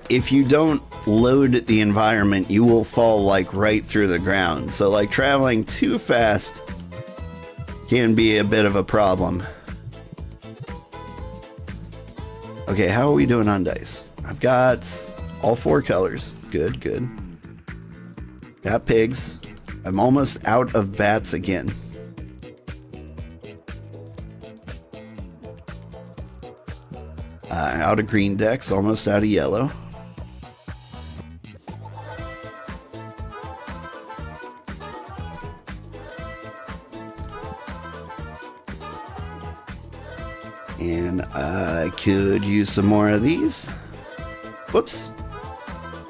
if you don't load the environment, you will fall like right through the ground. So like traveling too fast can be a bit of a problem. Okay, how are we doing on dice? I've got all 4 colors. Good, good. Got pigs. I'm almost out of bats again. Out of green decks, almost out of yellow. And I could use some more of these. Whoops.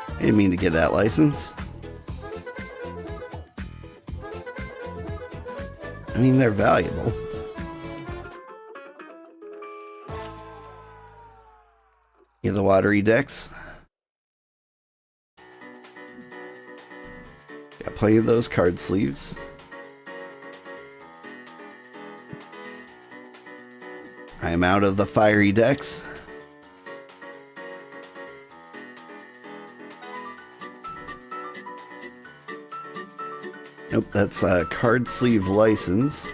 I didn't mean to get that license. I mean, they're valuable. Get the watery decks. Got plenty of those card sleeves. I am out of the fiery decks. Nope, that's a card sleeve license.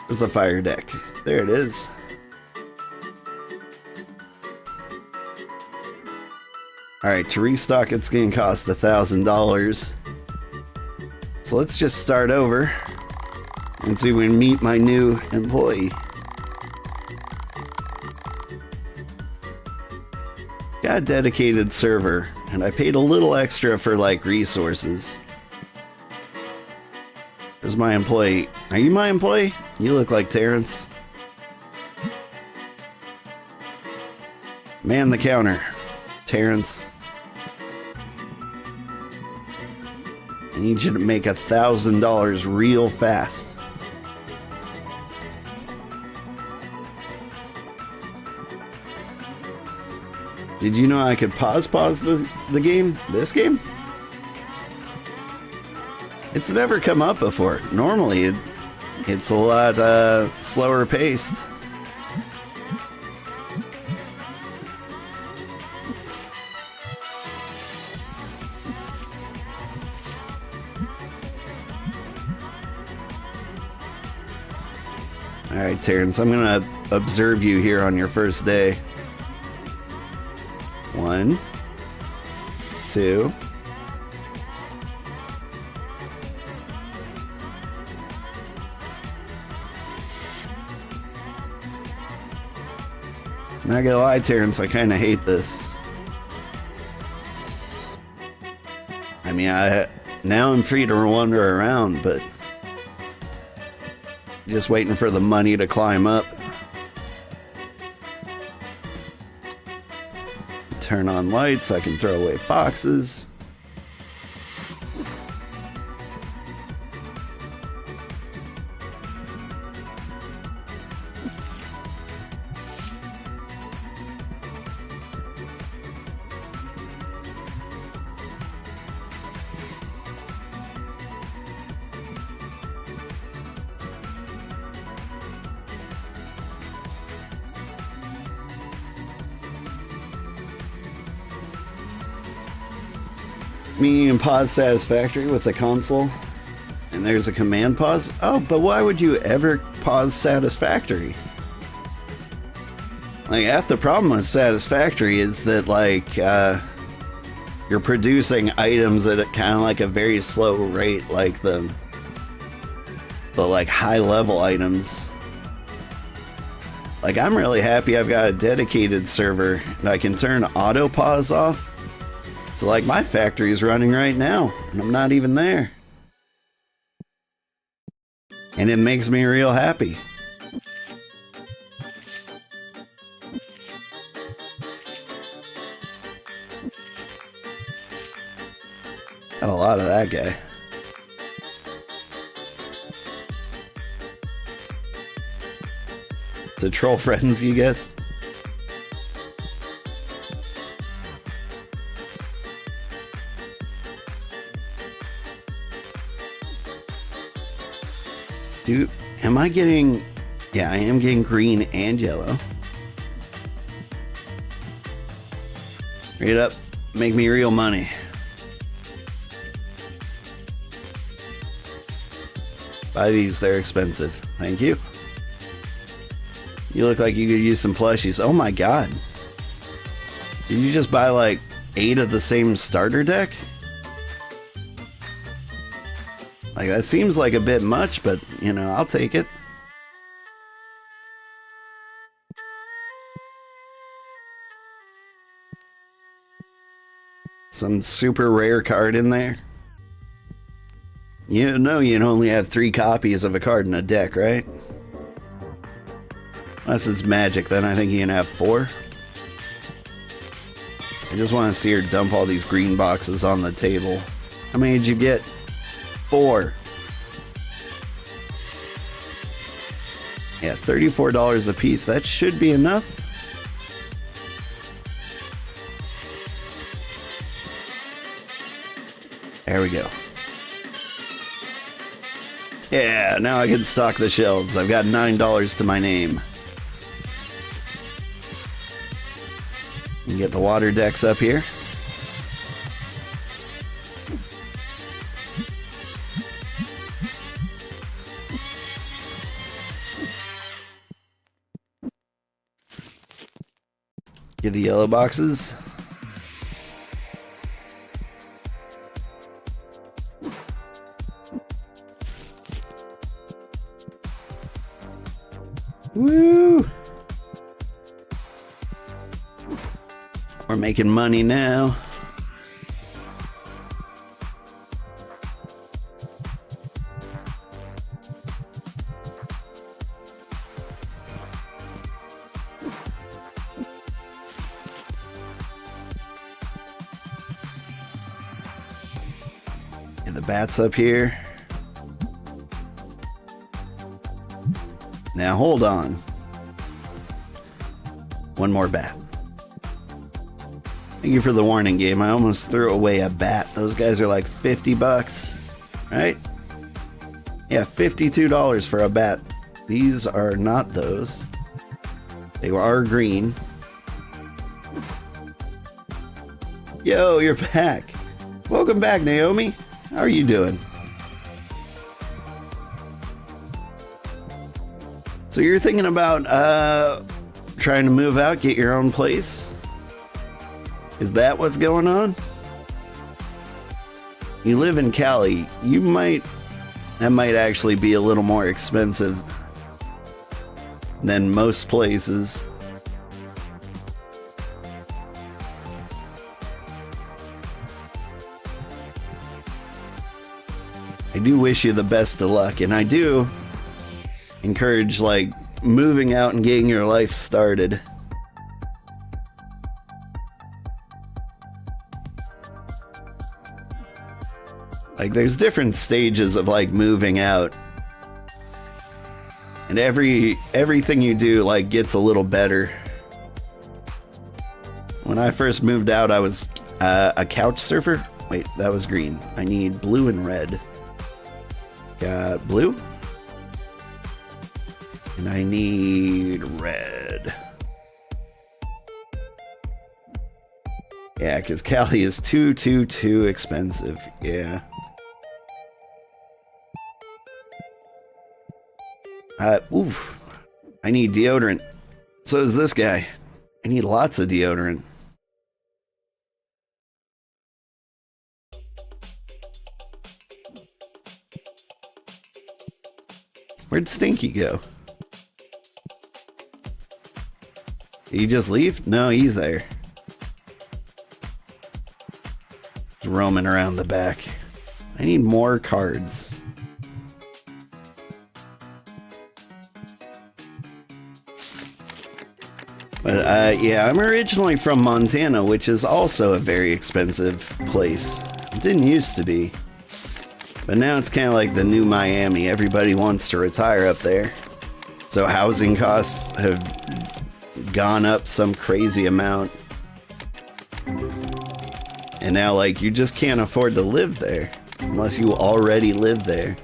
Where's the fire deck? There it is. Alright, to restock it's going to cost $1,000. So let's just start over and see if we can meet my new employee. Got a dedicated server, and I paid a little extra for like resources. There's my employee. Are you my employee? You look like Terrence. Man the counter. Terrence. I need you to make $1,000 real fast. Did you know I could pause the game? This game? It's never come up before. Normally it's a lot slower paced. Alright, Terrence, I'm gonna observe you here on your first day. 1, 2. Not gonna lie, Terrence, I kinda hate this. I mean, now I'm free to wander around, but just waiting for the money to climb up. Turn on lights, I can throw away boxes. Medium pause satisfactory with the console. And there's a command pause. Oh, but why would you ever pause satisfactory? Like, half the problem with satisfactory is that, like, you're producing items at kind of like a very slow rate, like the like high level items. Like, I'm really happy I've got a dedicated server and I can turn auto pause off. So like my factory is running right now and I'm not even there. And it makes me real happy. Got a lot of that guy. To troll friends, you guess? Dude, am I getting... Yeah, I am getting green and yellow. Straight up, make me real money. Buy these, they're expensive. Thank you. You look like you could use some plushies. Oh my god. Did you just buy like 8 of the same starter deck? Like, that seems like a bit much, but, you know, I'll take it. Some super rare card in there. You know you can only have 3 copies of a card in a deck, right? Unless it's magic, then I think you can have 4. I just want to see her dump all these green boxes on the table. How many did you get? 4. Yeah, $34 a piece. That should be enough. There we go. Yeah, now I can stock the shelves. I've got $9 to my name. And get the water decks up here. Get the yellow boxes. Woo! We're making money now. Get the bats up here. Now hold on. One more bat. Thank you for the warning, game. I almost threw away a bat. Those guys are like 50 bucks, right? Yeah, $52 for a bat. These are not those. They are green. Yo, you're back. Welcome back, Naomi. How are you doing? So you're thinking about trying to move out, get your own place? Is that what's going on? You live in Cali. That might actually be a little more expensive than most places. I do wish you the best of luck, and I do encourage like moving out and getting your life started. Like, there's different stages of like moving out, and everything you do like gets a little better. When I first moved out, I was a couch surfer. Wait, that was green. I need blue and red. Got blue. And I need red. Yeah, because Cali is too expensive. Yeah. Oof. I need deodorant. So is this guy. I need lots of deodorant. Where'd Stinky go? Did he just leave? No, he's there. He's roaming around the back. I need more cards. But yeah, I'm originally from Montana, which is also a very expensive place. It didn't used to be. But now it's kind of like the new Miami. Everybody wants to retire up there. So housing costs have gone up some crazy amount. And now, like, you just can't afford to live there unless you already live there.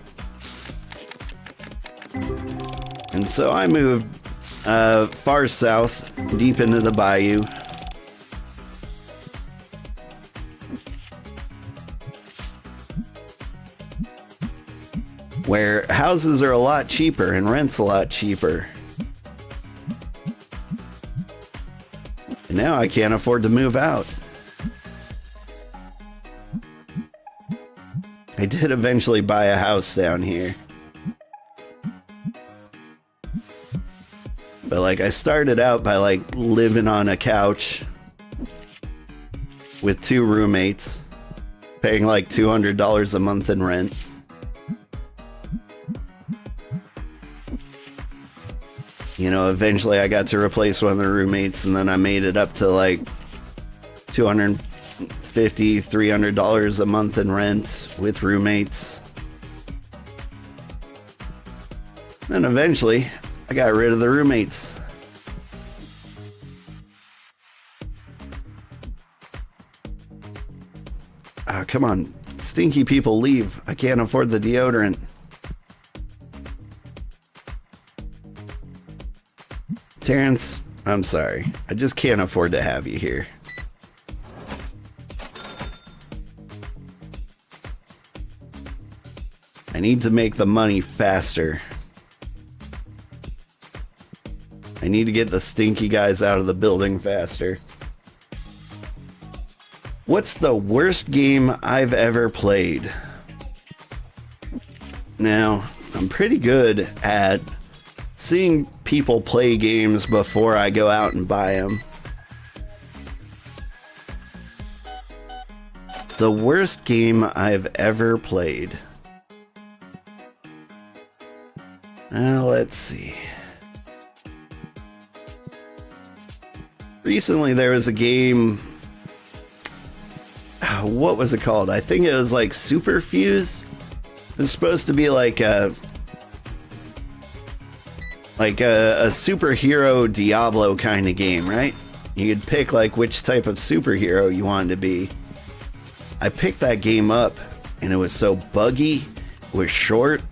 And so I moved far south, deep into the bayou. Where houses are a lot cheaper and rent's a lot cheaper. And now I can't afford to move out. I did eventually buy a house down here. But like I started out by like living on a couch with 2 roommates, paying like $200 a month in rent. You know, eventually I got to replace one of the roommates, and then I made it up to like $250, $300 a month in rent with roommates. Then eventually I got rid of the roommates. Ah, come on. Stinky people, leave. I can't afford the deodorant. Terrence, I'm sorry. I just can't afford to have you here. I need to make the money faster. I need to get the stinky guys out of the building faster. What's the worst game I've ever played? Now, I'm pretty good at seeing people play games before I go out and buy them. The worst game I've ever played. Now, let's see. Recently there was a game, what was it called? I think it was like Super Fuse. It was supposed to be like a superhero Diablo kind of game, right? You could pick like which type of superhero you wanted to be. I picked that game up and it was so buggy, it was short.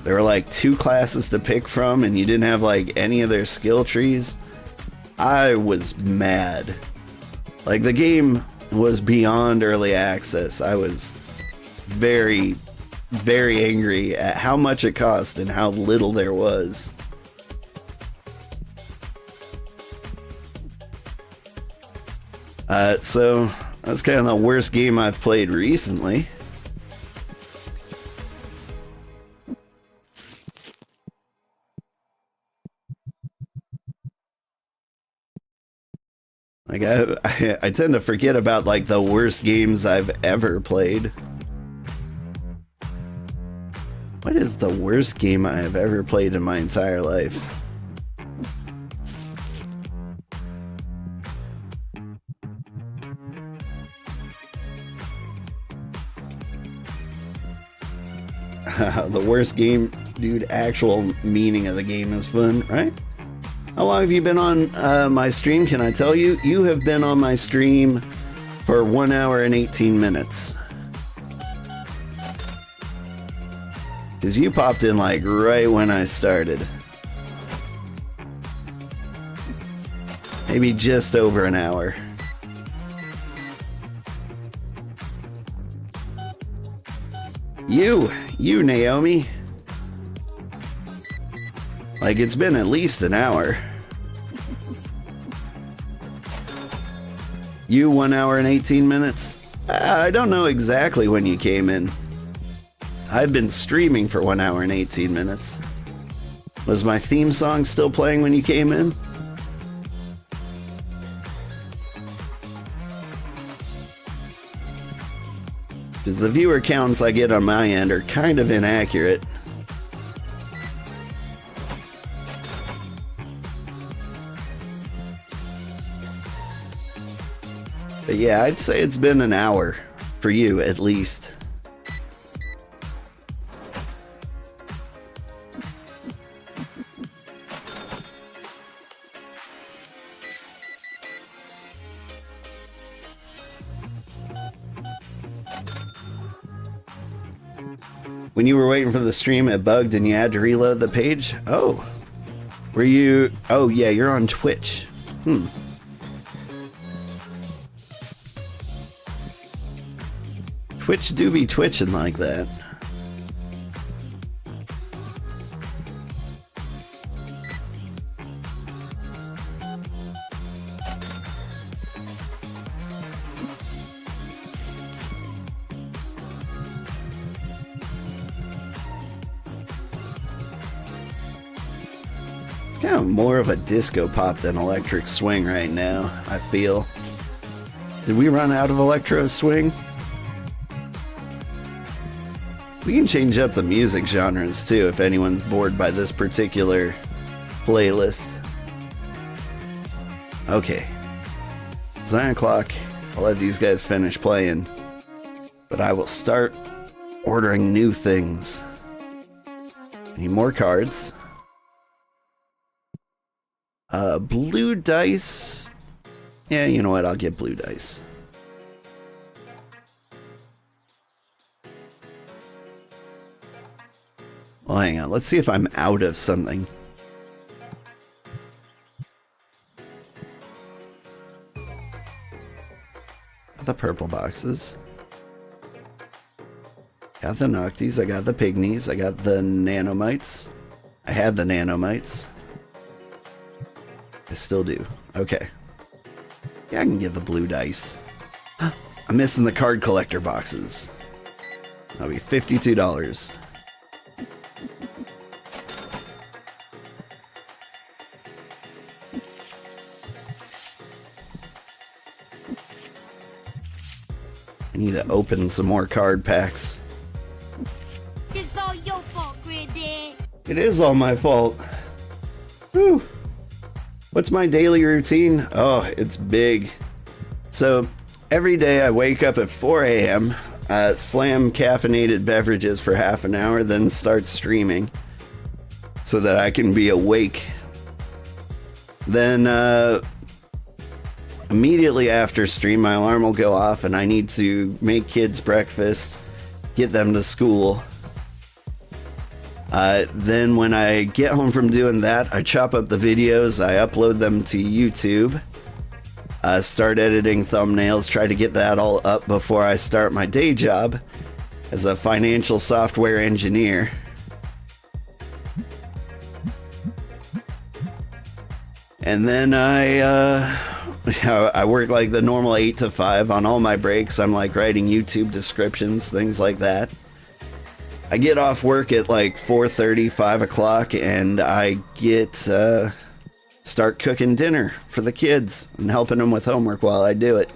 There were like 2 classes to pick from and you didn't have like any of their skill trees. I was mad. Like the game was beyond early access. I was very, very angry at how much it cost and how little there was. So that's kind of the worst game I've played recently. Like I tend to forget about like the worst games I've ever played. What is the worst game I have ever played in my entire life? The worst game, dude, actual meaning of the game is fun, right? How long have you been on my stream? Can I tell you? You have been on my stream for 1 hour and 18 minutes. Because you popped in like right when I started. Maybe just over an hour. You, Naomi. Like, it's been at least an hour. You, 1 hour and 18 minutes? I don't know exactly when you came in. I've been streaming for 1 hour and 18 minutes. Was my theme song still playing when you came in? Because the viewer counts I get on my end are kind of inaccurate. But yeah, I'd say it's been an hour for you at least. When you were waiting for the stream, it bugged and you had to reload the page? Oh. Were you... Oh, yeah, you're on Twitch. Twitch do be twitching like that. kind of more of a disco pop than electric swing right now, I feel. Did we run out of electro swing? We can change up the music genres too if anyone's bored by this particular playlist. Okay. It's 9 o'clock. I'll let these guys finish playing. But I will start ordering new things. I need more cards. Blue dice. Yeah, you know what? I'll get blue dice. Well, hang on. Let's see if I'm out of something. Got the purple boxes. Got the Noctis. I got the Pignis. I got the Nanomites. I had the Nanomites. I still do. Okay. Yeah, I can get the blue dice. I'm missing the card collector boxes. That'll be $52. I need to open some more card packs. It's all your fault, Granddad. It is all my fault. Whew. What's my daily routine? Oh, it's big. So every day I wake up at 4 a.m., slam caffeinated beverages for half an hour, then start streaming so that I can be awake. Then immediately after stream, my alarm will go off and I need to make kids breakfast, get them to school. Then when I get home from doing that, I chop up the videos, I upload them to YouTube, start editing thumbnails, try to get that all up before I start my day job as a financial software engineer. And then I work like the normal 8 to 5 on all my breaks. I'm like writing YouTube descriptions, things like that. I get off work at like 4:30, 5 o'clock, and I get start cooking dinner for the kids and helping them with homework while I do it.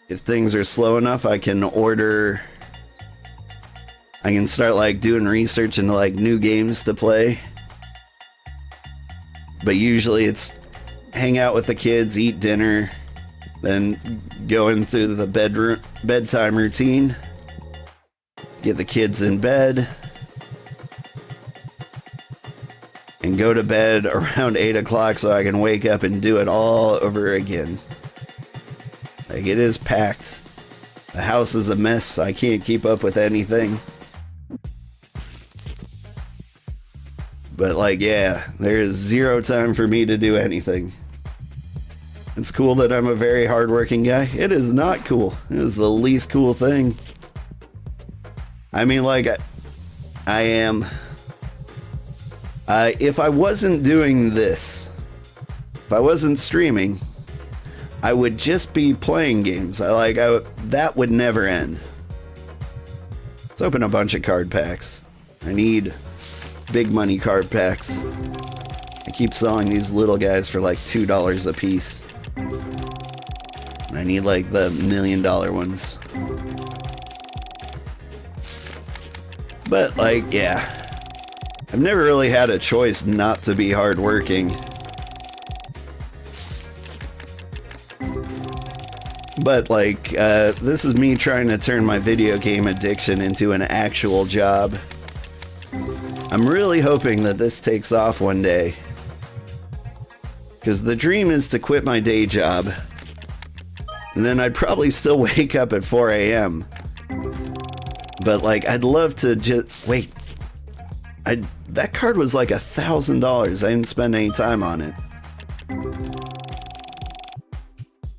If things are slow enough, I can start like doing research into like new games to play. But usually it's hang out with the kids, eat dinner, then going through the bedtime routine, get the kids in bed, and go to bed around 8 o'clock so I can wake up and do it all over again. Like, it is packed. The house is a mess. I can't keep up with anything. But like, yeah, there is zero time for me to do anything. It's cool that I'm a very hardworking guy. It is not cool. It is the least cool thing. I mean, like, I am. If I wasn't doing this, if I wasn't streaming, I would just be playing games. That would never end. Let's open a bunch of card packs. I need big money card packs. I keep selling these little guys for like $2 a piece. And I need like the $1 million ones. But like, yeah. I've never really had a choice not to be hardworking. But like, this is me trying to turn my video game addiction into an actual job. I'm really hoping that this takes off one day. Because the dream is to quit my day job. And then I'd probably still wake up at 4 a.m. But like, I'd love to just... Wait. That card was like $1,000. I didn't spend any time on it.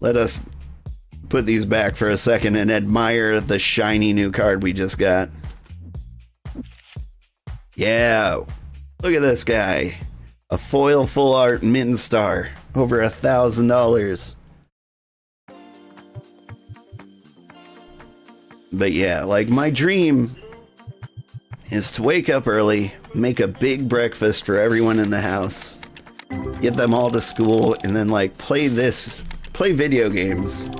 Let us put these back for a second and admire the shiny new card we just got. Yeah, look at this guy. A foil full art Mitten Star. Over $1,000. But yeah, like my dream is to wake up early, make a big breakfast for everyone in the house, get them all to school, and then like play video games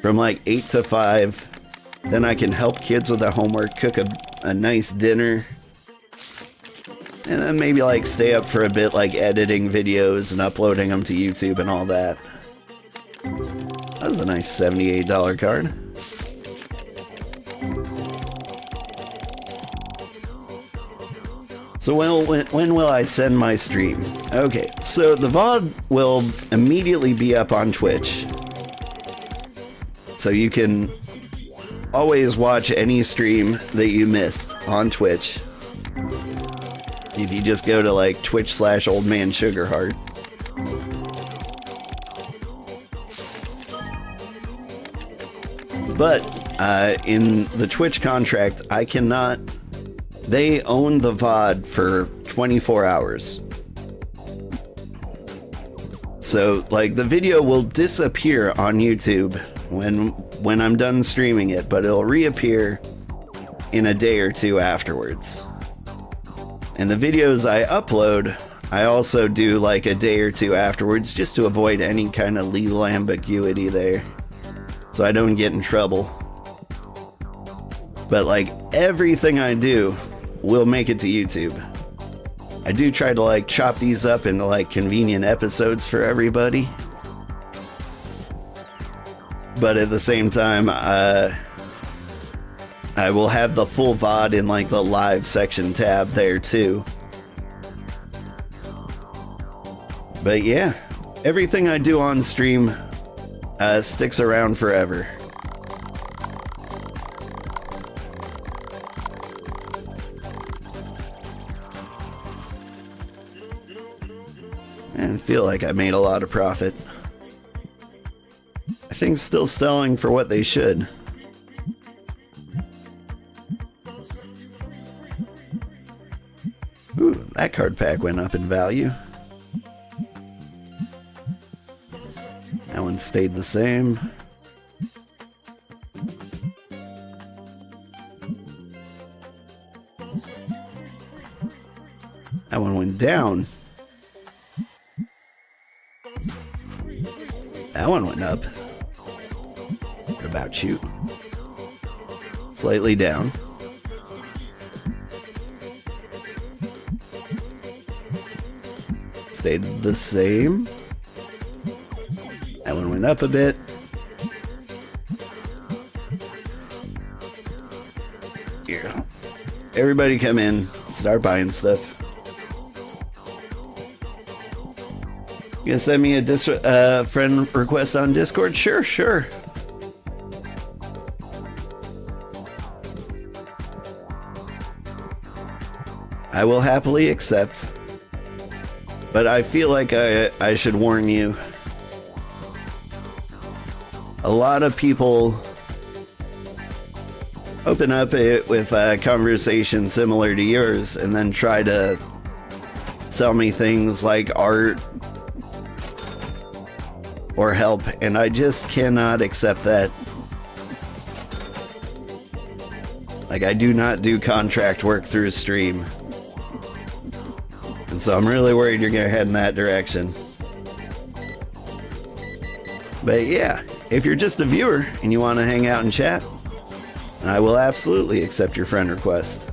from like 8 to 5. Then I can help kids with their homework, cook a nice dinner, and then maybe like stay up for a bit, like editing videos and uploading them to YouTube and all that. That was a nice $78 card. So when will I send my stream? Okay, so the VOD will immediately be up on Twitch. So you can always watch any stream that you missed on Twitch. If you just go to like twitch.com/oldmansugarheart. But in the Twitch contract, I cannot... They own the VOD for 24 hours. So like the video will disappear on YouTube when I'm done streaming it, but it'll reappear in a day or two afterwards. And the videos I upload, I also do like a day or two afterwards, just to avoid any kind of legal ambiguity there, so I don't get in trouble. But like everything I do will make it to YouTube. I do try to like chop these up into like convenient episodes for everybody. But at the same time, I will have the full VOD in like the live section tab there too. But yeah, everything I do on stream sticks around forever. And I feel like I made a lot of profit. I think still selling for what they should. Ooh, that card pack went up in value. That one stayed the same. That one went down. That one went up. What about you? Slightly down. Stayed the same. That one went up a bit. Here. Everybody come in. Start buying stuff. You gonna send me a friend request on Discord? Sure. I will happily accept. But I feel like I should warn you. A lot of people open up it with a conversation similar to yours and then try to sell me things like art or help, and I just cannot accept that. Like, I do not do contract work through a stream. And so I'm really worried you're gonna head in that direction. But yeah, if you're just a viewer and you want to hang out and chat, I will absolutely accept your friend request.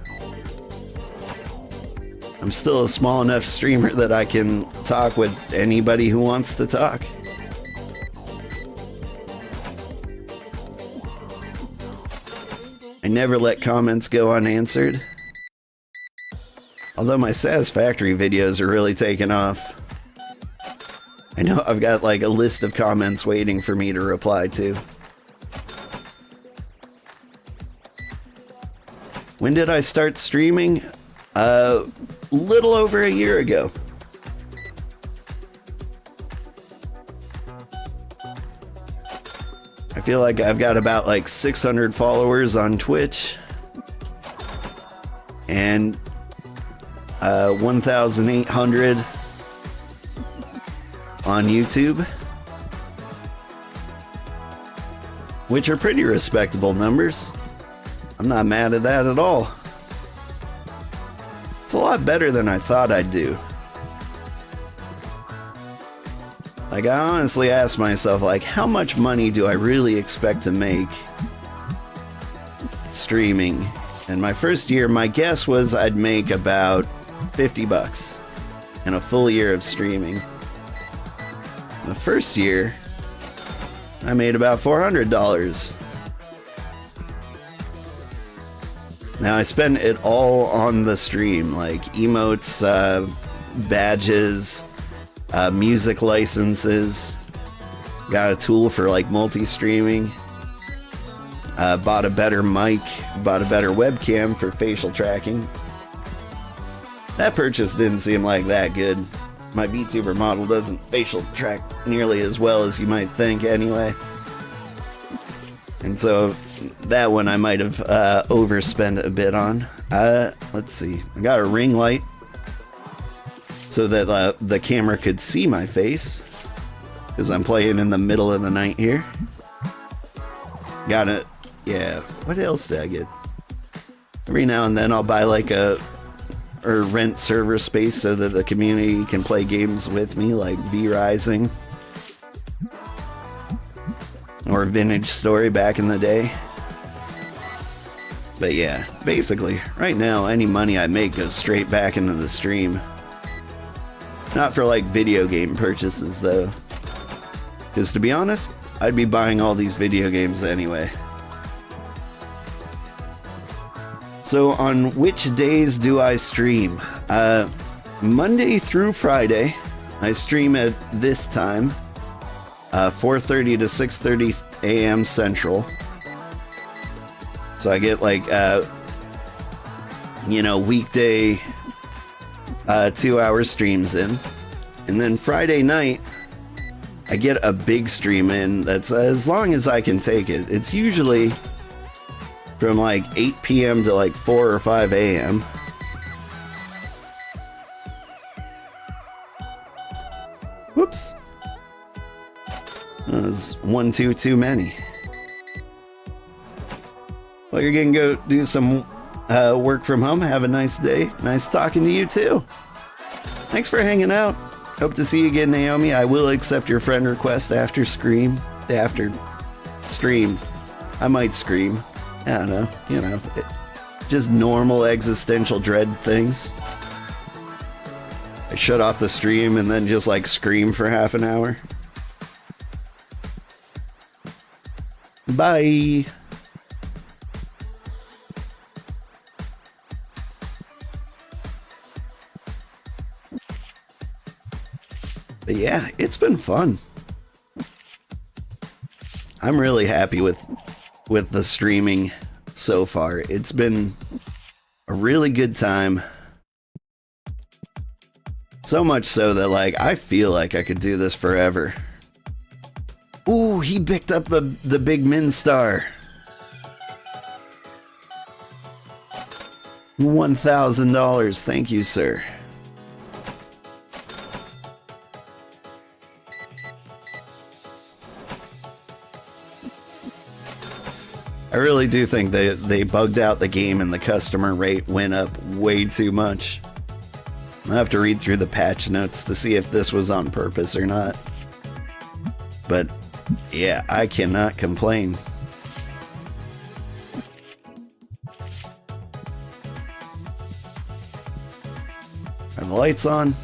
I'm still a small enough streamer that I can talk with anybody who wants to talk. I never let comments go unanswered. Although my Satisfactory videos are really taking off. I know I've got like a list of comments waiting for me to reply to. When did I start streaming? Little over a year ago. I feel like I've got about like 600 followers on Twitch and 1,800 on YouTube, which are pretty respectable numbers. I'm not mad at that at all. lot better than I thought I'd do. Like, I honestly asked myself, like, how much money do I really expect to make streaming? And my first year, my guess was I'd make about $50 in a full year of streaming. The first year, I made about $400. Now I spent it all on the stream, like emotes, badges, music licenses, got a tool for like multi-streaming, bought a better mic, bought a better webcam for facial tracking. That purchase didn't seem like that good. My VTuber model doesn't facial track nearly as well as you might think anyway. And so that one I might have overspent a bit on. Let's see. I got a ring light so that the camera could see my face, because I'm playing in the middle of the night here. Got it. Yeah. What else did I get? Every now and then I'll buy like or rent server space so that the community can play games with me, like V-Rising or Vintage Story back in the day. But yeah, basically, right now, any money I make goes straight back into the stream. Not for like video game purchases though, because to be honest, I'd be buying all these video games anyway. So on which days do I stream? Monday through Friday, I stream at this time, 4:30 to 6:30 a.m. Central. So I get like, weekday 2-hour streams in. And then Friday night, I get a big stream in that's as long as I can take it. It's usually from like 8 p.m. to like 4 or 5 a.m. Whoops. That was 1, 2 too many. Well, you're gonna go do some work from home. Have a nice day. Nice talking to you too. Thanks for hanging out. Hope to see you again, Naomi. I will accept your friend request after stream. I might scream. I don't know, just normal existential dread things. I shut off the stream and then just like scream for half an hour. Bye. But yeah, it's been fun. I'm really happy with the streaming so far. It's been a really good time. So much so that like I feel like I could do this forever. Ooh, he picked up the big min star. $1,000. Thank you, sir. I really do think they bugged out the game and the customer rate went up way too much. I'll have to read through the patch notes to see if this was on purpose or not. But yeah, I cannot complain. Are the lights on?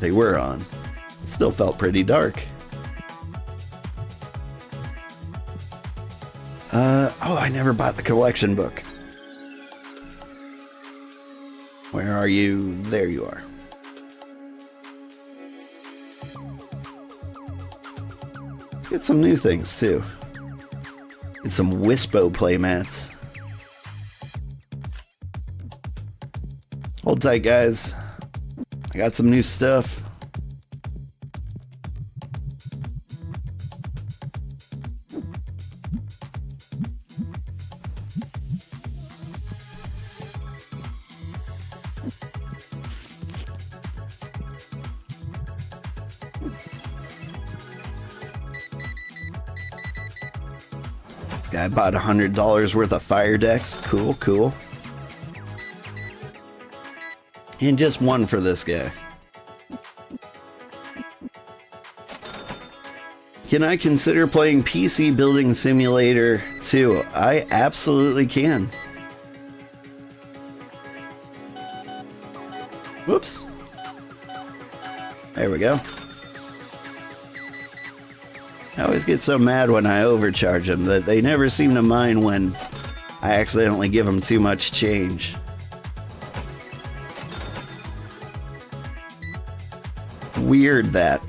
They were on. It still felt pretty dark. I never bought the collection book. Where are you? There you are. Let's get some new things too. Get some Wispo playmats. Hold tight, guys. I got some new stuff. I bought $100 worth of fire decks. Cool, cool. And just one for this guy. Can I consider playing PC Building Simulator 2? I absolutely can. Whoops. There we go. I always get so mad when I overcharge them that they never seem to mind when I accidentally give them too much change. Weird that.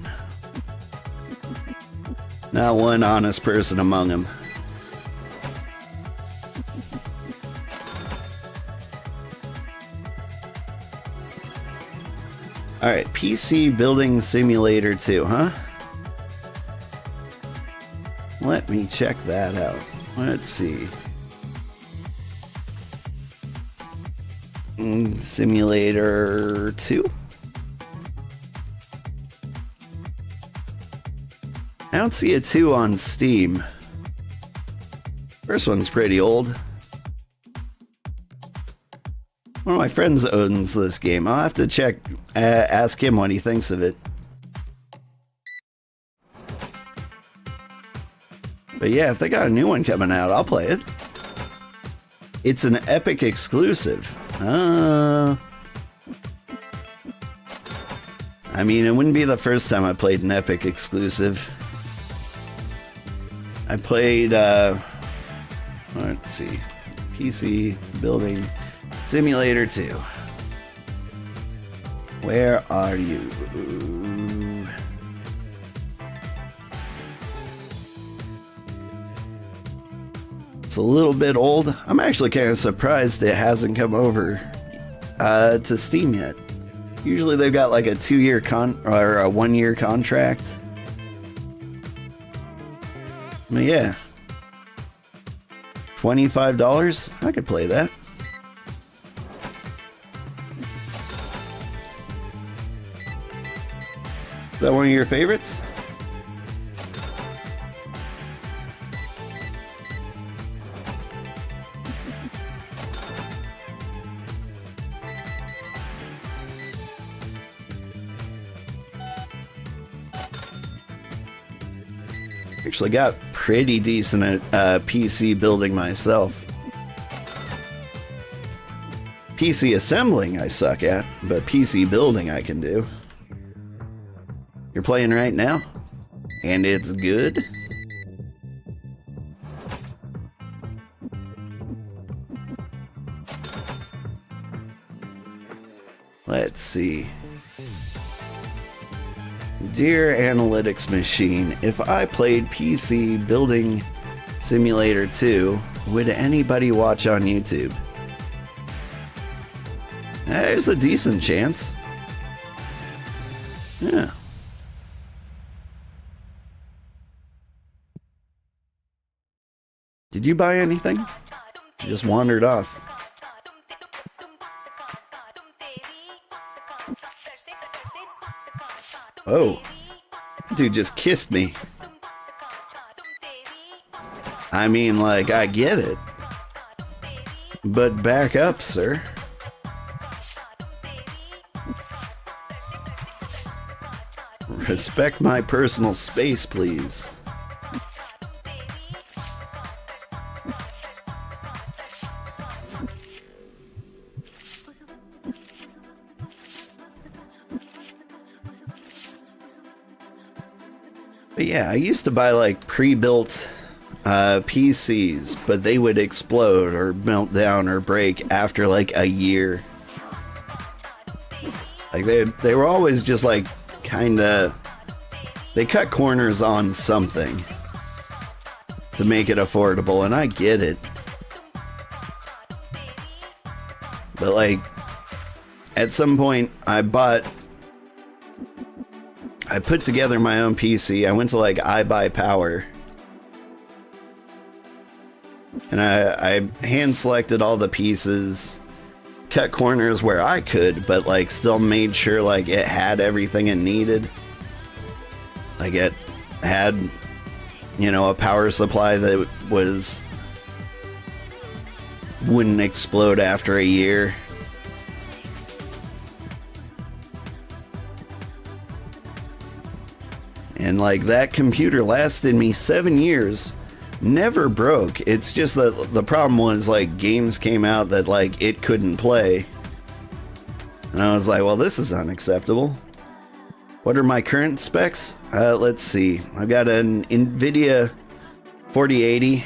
Not one honest person among them. Alright, PC Building Simulator 2, huh? Let me check that out. Let's see. Simulator 2? I don't see a 2 on Steam. First one's pretty old. One of my friends owns this game. I'll have to check, ask him what he thinks of it. But yeah, if they got a new one coming out, I'll play it. It's an Epic exclusive. I mean, it wouldn't be the first time I played an Epic exclusive. I played, let's see, PC Building Simulator 2. Where are you? It's a little bit old. I'm actually kind of surprised it hasn't come over to Steam yet. Usually they've got like a 2-year or a 1-year contract. But yeah, $25? I could play that. Is that one of your favorites? Actually got pretty decent at PC building myself. PC assembling I suck at, but PC building I can do. You're playing right now? And it's good? Let's see. Dear Analytics Machine, if I played PC Building Simulator 2, would anybody watch on YouTube? There's a decent chance. Yeah. Did you buy anything? You just wandered off. Oh, that dude just kissed me. I mean, like, I get it. But back up, sir. Respect my personal space, please. But yeah, I used to buy like pre-built PCs, but they would explode or melt down or break after like a year. Like they were always just like kinda, they cut corners on something to make it affordable, and I get it. But like at some point I put together my own PC. I went to like iBuyPower, and I hand selected all the pieces, cut corners where I could, but like still made sure like it had everything it needed. Like it had, you know, a power supply that wouldn't explode after a year. And like that computer lasted me 7 years. Never broke. It's just that the problem was like games came out that like it couldn't play. And I was like, well, this is unacceptable. What are my current specs? Let's see. I've got an NVIDIA 4080.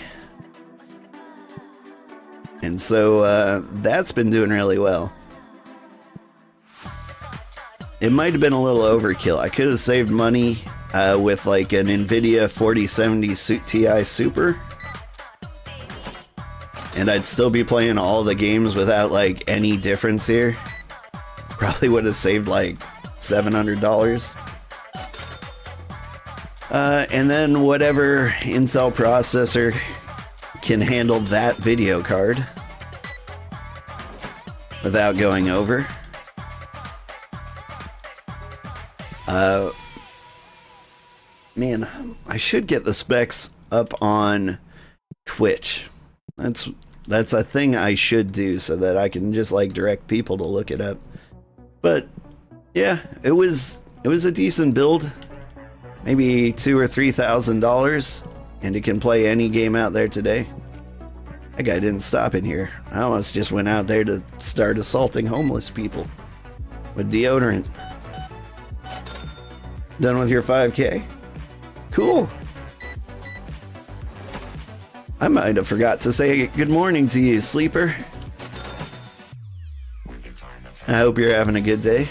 And so that's been doing really well. It might have been a little overkill. I could have saved money with like an NVIDIA 4070 Ti Super. And I'd still be playing all the games without like any difference here. Probably would have saved like $700. And then whatever Intel processor can handle that video card without going over. Man, I should get the specs up on Twitch. That's a thing I should do so that I can just like direct people to look it up. But yeah, it was a decent build. Maybe $2,000 or $3,000, and it can play any game out there today. That guy didn't stop in here. I almost just went out there to start assaulting homeless people with deodorant. Done with your 5K? Cool. I might have forgot to say good morning to you, sleeper. I hope you're having a good day.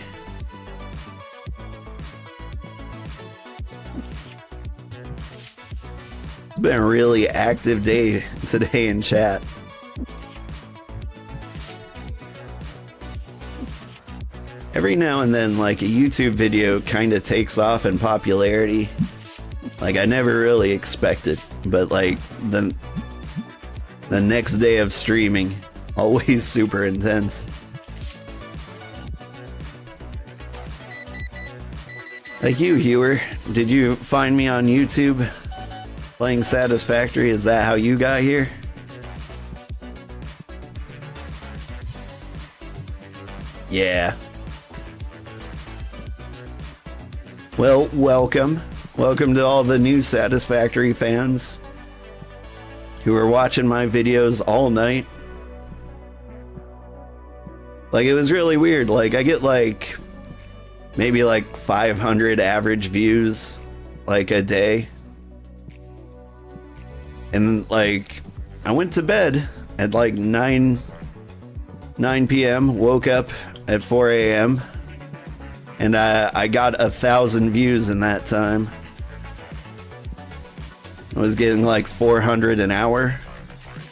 It's been a really active day today in chat. Every now and then, like, a YouTube video kind of takes off in popularity. Like, I never really expected, but like the next day of streaming, always super intense. Like you, Hewer, did you find me on YouTube playing Satisfactory? Is that how you got here? Yeah. Well, welcome. Welcome to all the new Satisfactory fans who are watching my videos all night. Like, it was really weird. Like, I get like maybe like 500 average views like a day. And like, I went to bed at like 9 p.m., woke up at 4 a.m., and I got 1,000 views in that time. I was getting like 400 an hour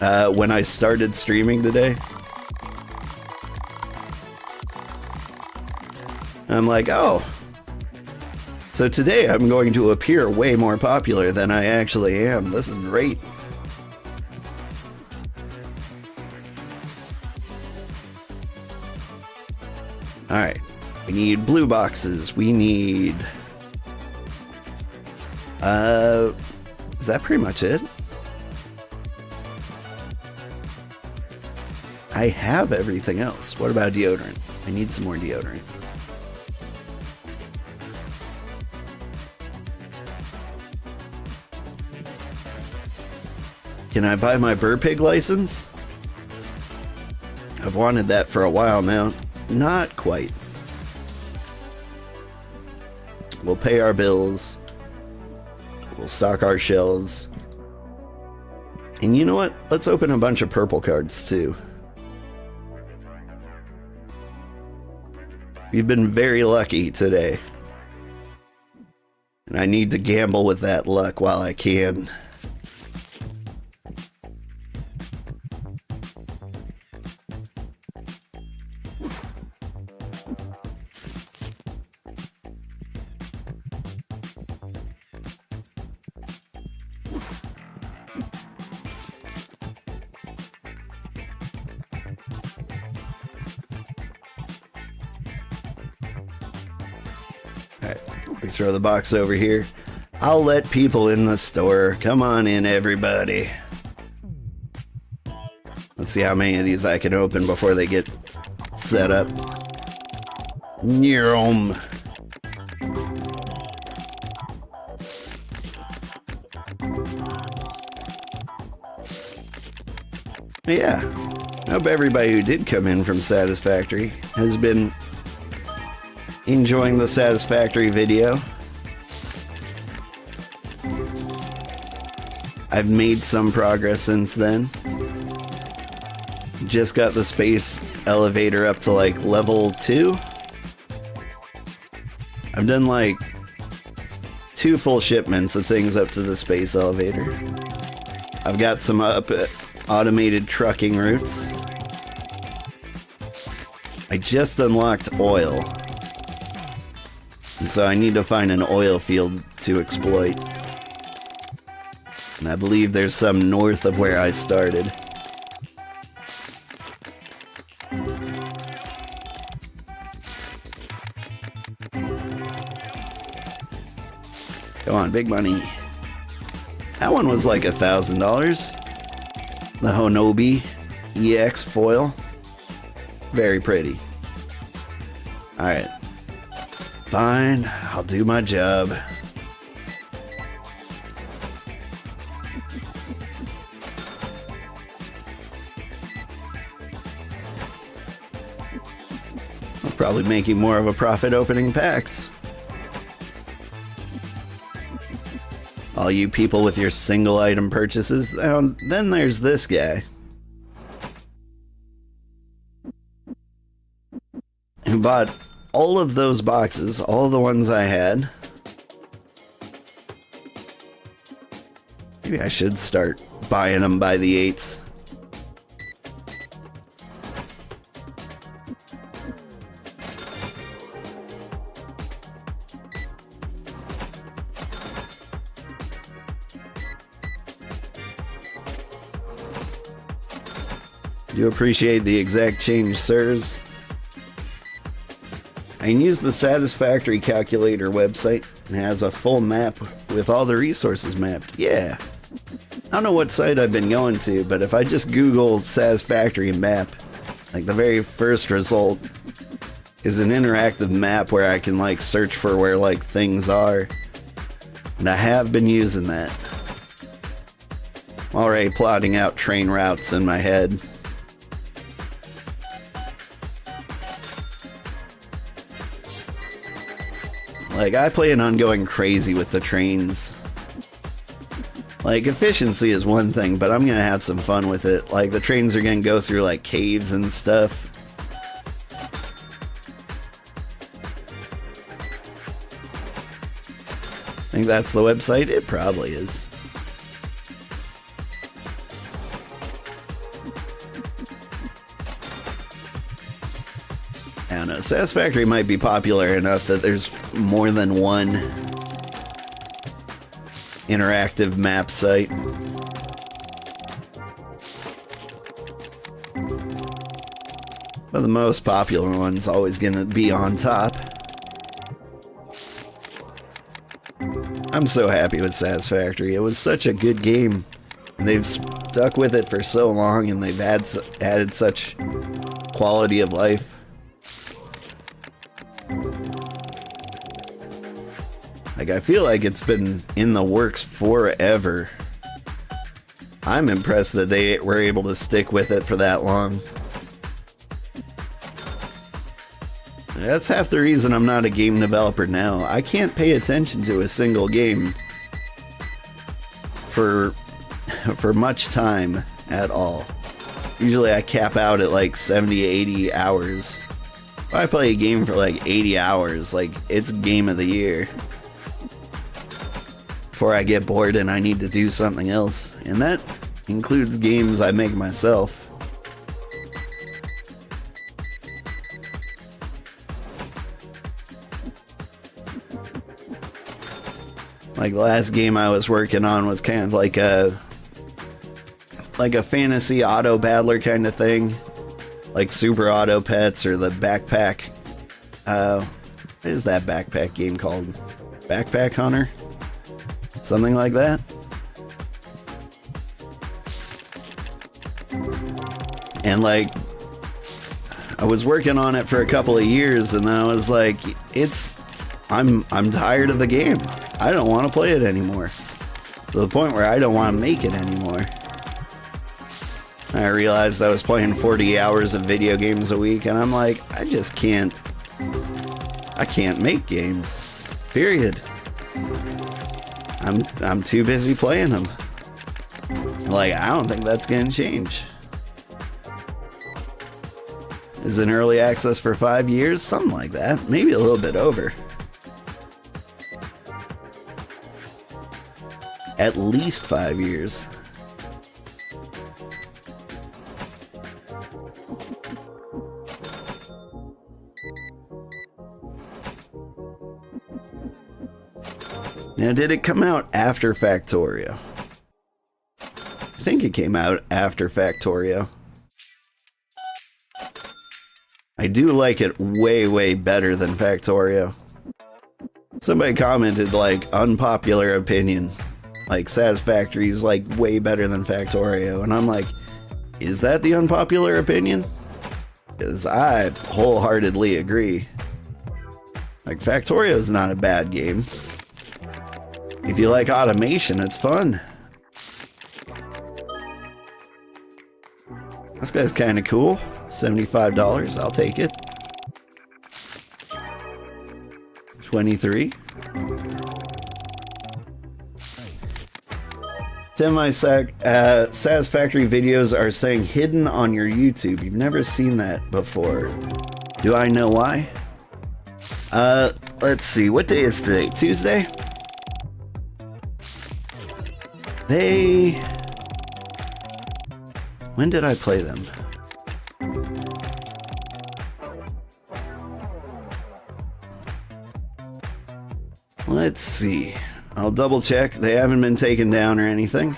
when I started streaming today. I'm like, oh, so today I'm going to appear way more popular than I actually am. This is great. All right, we need blue boxes. We need, is that pretty much it? I have everything else. What about deodorant? I need some more deodorant. Can I buy my Burpig license? I've wanted that for a while now. Not quite. We'll pay our bills. We'll stock our shelves. And you know what? Let's open a bunch of purple cards too. We've been very lucky today. And I need to gamble with that luck while I can. Throw the box over here. I'll let people in the store. Come on in, everybody. Let's see how many of these I can open before they get set up. But yeah, I hope everybody who did come in from Satisfactory has been enjoying the Satisfactory video. I've made some progress since then. Just got the space elevator up to like level 2. I've done like 2 full shipments of things up to the space elevator. I've got some automated trucking routes. I just unlocked oil. And so I need to find an oil field to exploit. And I believe there's some north of where I started. Come on, big money. That one was like $1,000. The Honobi EX foil. Very pretty. Alright. Fine, I'll do my job. I'm probably making more of a profit opening packs. All you people with your single item purchases. Then there's this guy who bought all of those boxes, all the ones I had. Maybe I should start buying them by the 8s. Do appreciate the exact change, sirs. I can use the Satisfactory calculator website. It has a full map with all the resources mapped. Yeah. I don't know what site I've been going to, but if I just Google Satisfactory map, like the very first result is an interactive map where I can like search for where like things are. And I have been using that. I'm already plotting out train routes in my head. Like, I plan on going crazy with the trains. Like, efficiency is one thing, but I'm gonna have some fun with it. Like, the trains are gonna go through, like, caves and stuff. I think that's the website? It probably is. I don't know, Satisfactory might be popular enough that there's more than one interactive map site. But the most popular one's always gonna be on top. I'm so happy with Satisfactory. It was such a good game. And they've stuck with it for so long, and they've added such quality of life. Like, I feel like it's been in the works forever. I'm impressed that they were able to stick with it for that long. That's half the reason I'm not a game developer now. I can't pay attention to a single game for much time at all. Usually I cap out at like 70, 80 hours. If I play a game for like 80 hours, like, it's game of the year. Before I get bored and I need to do something else. And that includes games I make myself. Like, the last game I was working on was kind of like a fantasy auto battler kind of thing. Like Super Auto Pets or the Backpack. What is that backpack game called? Backpack Hunter? Something like that. And like, I was working on it for a couple of years, and then I was like, I'm tired of the game. I don't want to play it anymore. To the point where I don't want to make it anymore. I realized I was playing 40 hours of video games a week, and I'm like, I can't make games. Period. I'm too busy playing them. Like, I don't think that's gonna change. Is in early access for 5 years? Something like that. Maybe a little bit over. At least 5 years. Now, did it come out after Factorio? I think it came out after Factorio. I do like it way, way better than Factorio. Somebody commented, like, unpopular opinion. Like, Satisfactory's, like, way better than Factorio. And I'm like, is that the unpopular opinion? Because I wholeheartedly agree. Like, Factorio's not a bad game. If you like automation, it's fun. This guy's kind of cool. $75, I'll take it. 23. Satisfactory videos are saying hidden on your YouTube. You've never seen that before. Do I know why? Let's see. What day is today? Tuesday? When did I play them? Let's see. I'll double check. They haven't been taken down or anything.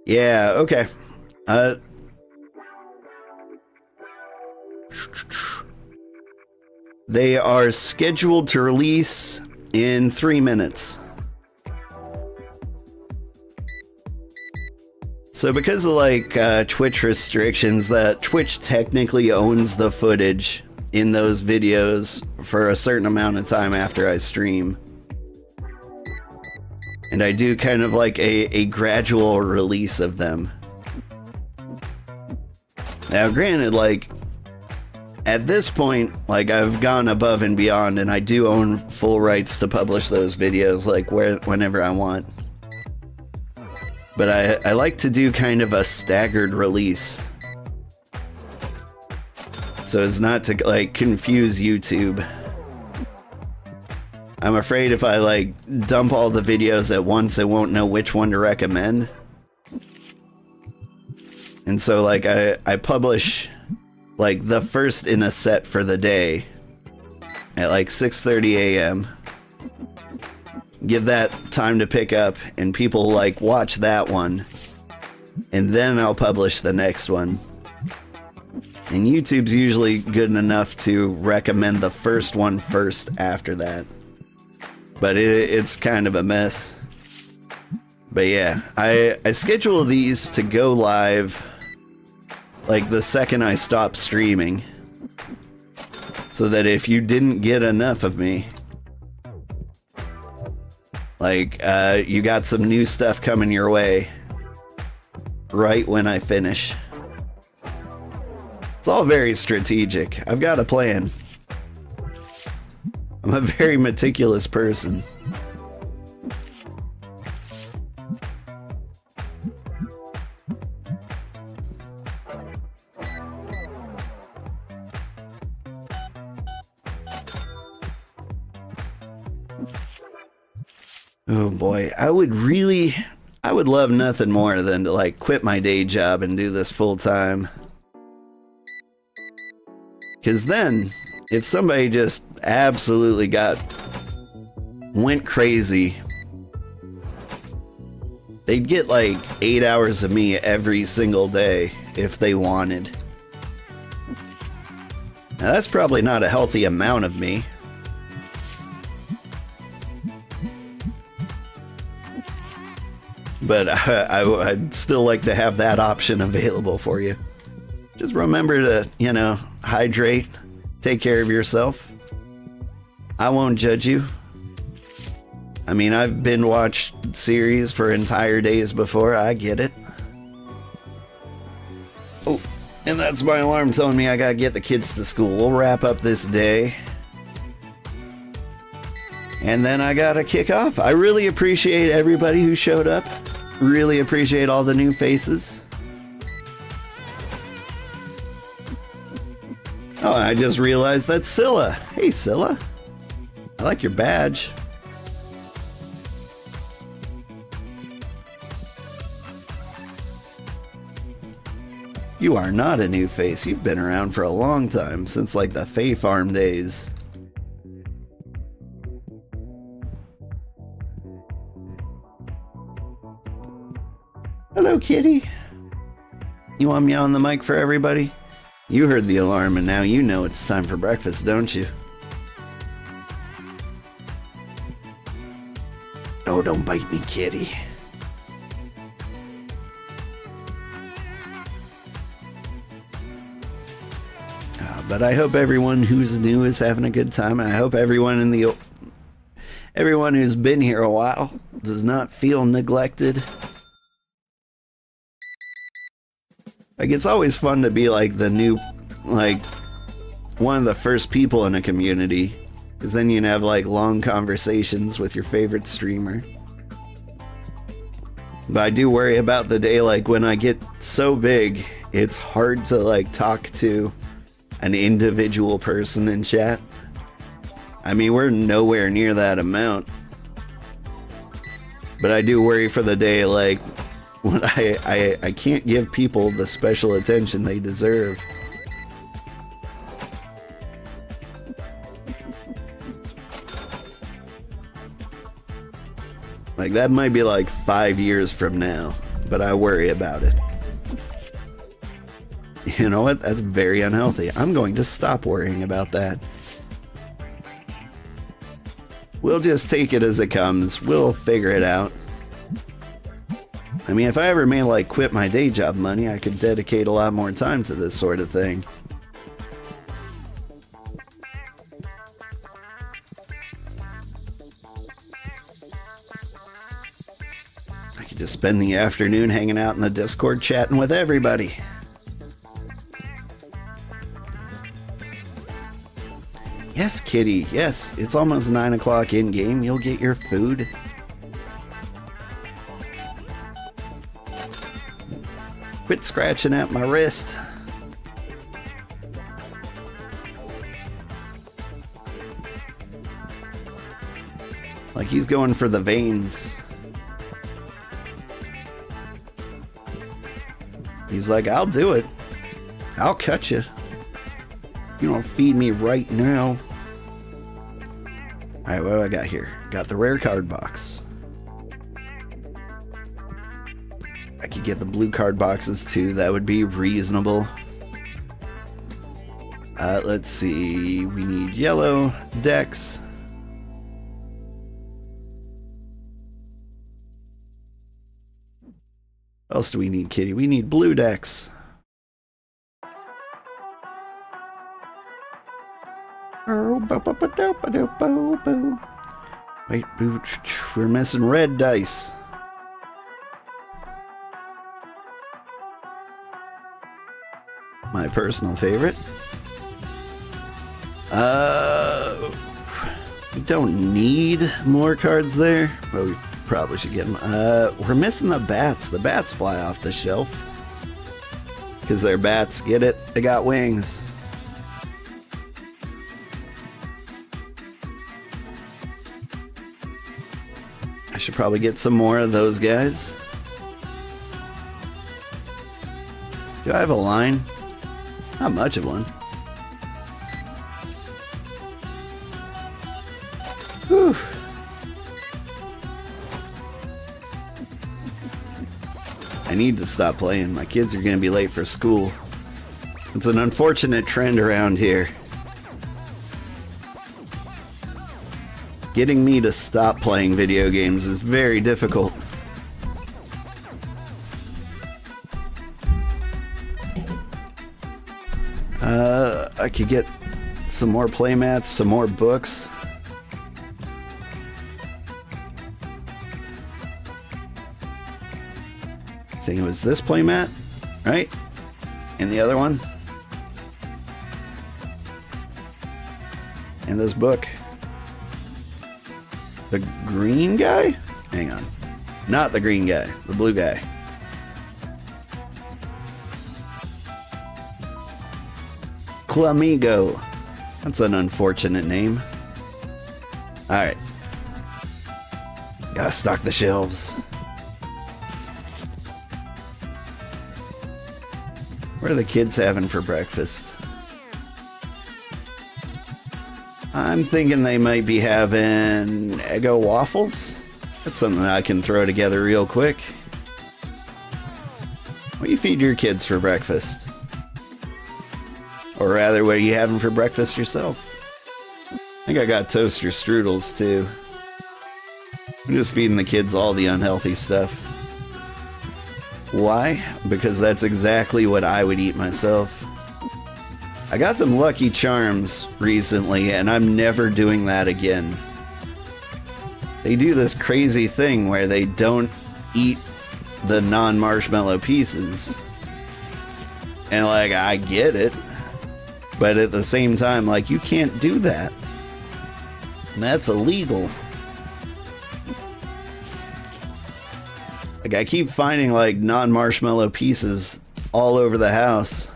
Yeah, okay. They are scheduled to release in 3 minutes. So because of like Twitch restrictions, that Twitch technically owns the footage in those videos for a certain amount of time after I stream. And I do kind of like a gradual release of them. Now granted, like, at this point, like, I've gone above and beyond, and I do own full rights to publish those videos, like, whenever I want. But I like to do kind of a staggered release. So as not to, like, confuse YouTube. I'm afraid if I, like, dump all the videos at once, I won't know which one to recommend. And so, like, I publish, like, the first in a set for the day at, like, 6:30 a.m. Give that time to pick up, and people, like, watch that one. And then I'll publish the next one. And YouTube's usually good enough to recommend the first one first after that. But it's kind of a mess. But yeah, I schedule these to go live like the second I stop streaming. So that if you didn't get enough of me, like, you got some new stuff coming your way right when I finish. It's all very strategic. I've got a plan. I'm a very meticulous person. Oh boy, I would love nothing more than to, like, quit my day job and do this full time. Because then, if somebody just absolutely went crazy, they'd get like 8 hours of me every single day if they wanted. Now that's probably not a healthy amount of me. But I'd still like to have that option available for you. Just remember to, you know, hydrate, take care of yourself. I won't judge you. I mean, I've been watched series for entire days before. I get it. Oh, and that's my alarm telling me I gotta get the kids to school. We'll wrap up this day. And then I gotta kick off. I really appreciate everybody who showed up. Really appreciate all the new faces. Oh, I just realized that's Scylla. Hey, Scylla. I like your badge. You are not a new face. You've been around for a long time, since like the Fae Farm days. Hello, kitty. You want me on the mic for everybody? You heard the alarm and now you know it's time for breakfast, don't you? Oh, don't bite me, kitty. But I hope everyone who's new is having a good time, and I hope everyone who's been here a while does not feel neglected. Like, it's always fun to be like the new, like, one of the first people in a community, because then you can have like long conversations with your favorite streamer. But I do worry about the day like when I get so big, it's hard to like talk to an individual person in chat. I mean, we're nowhere near that amount. But I do worry for the day like when I can't give people the special attention they deserve. Like, that might be like 5 years from now, but I worry about it. You know what? That's very unhealthy. I'm going to stop worrying about that. We'll just take it as it comes. We'll figure it out. I mean, if I ever made like quit my day job money, I could dedicate a lot more time to this sort of thing. I could just spend the afternoon hanging out in the Discord chatting with everybody. Yes, kitty. Yes, it's almost 9 o'clock in game. You'll get your food. Quit scratching at my wrist. Like he's going for the veins. He's like, I'll do it. I'll cut you. You don't feed me right now. Alright, what do I got here? Got the rare card box. I could get the blue card boxes too. That would be reasonable. Let's see. We need yellow decks. What else do we need, kitty? We need blue decks. Wait, we're missing red dice. My personal favorite. We don't need more cards there, but we probably should get them. We're missing the bats. The bats fly off the shelf. Because they're bats, get it? They got wings. I should probably get some more of those guys. Do I have a line? Not much of one. Whew. I need to stop playing. My kids are going to be late for school. It's an unfortunate trend around here. Getting me to stop playing video games is very difficult. I could get some more playmats, some more books. think it was this playmat, right? And the other one. And this book. The green guy? Hang on. Not the green guy, the blue guy. Clamigo. That's an unfortunate name. Alright. Gotta stock the shelves. What are the kids having for breakfast? I'm thinking they might be having Eggo waffles. That's something that I can throw together real quick. What do you feed your kids for breakfast? Or rather, what are you having for breakfast yourself? I think I got toaster strudels too. I'm just feeding the kids all the unhealthy stuff. Why? Because that's exactly what I would eat myself. I got them Lucky Charms recently, and I'm never doing that again. They do this crazy thing where they don't eat the non-marshmallow pieces. And like, I get it. But at the same time, like, you can't do that. And that's illegal. Like, I keep finding, like, non-marshmallow pieces all over the house.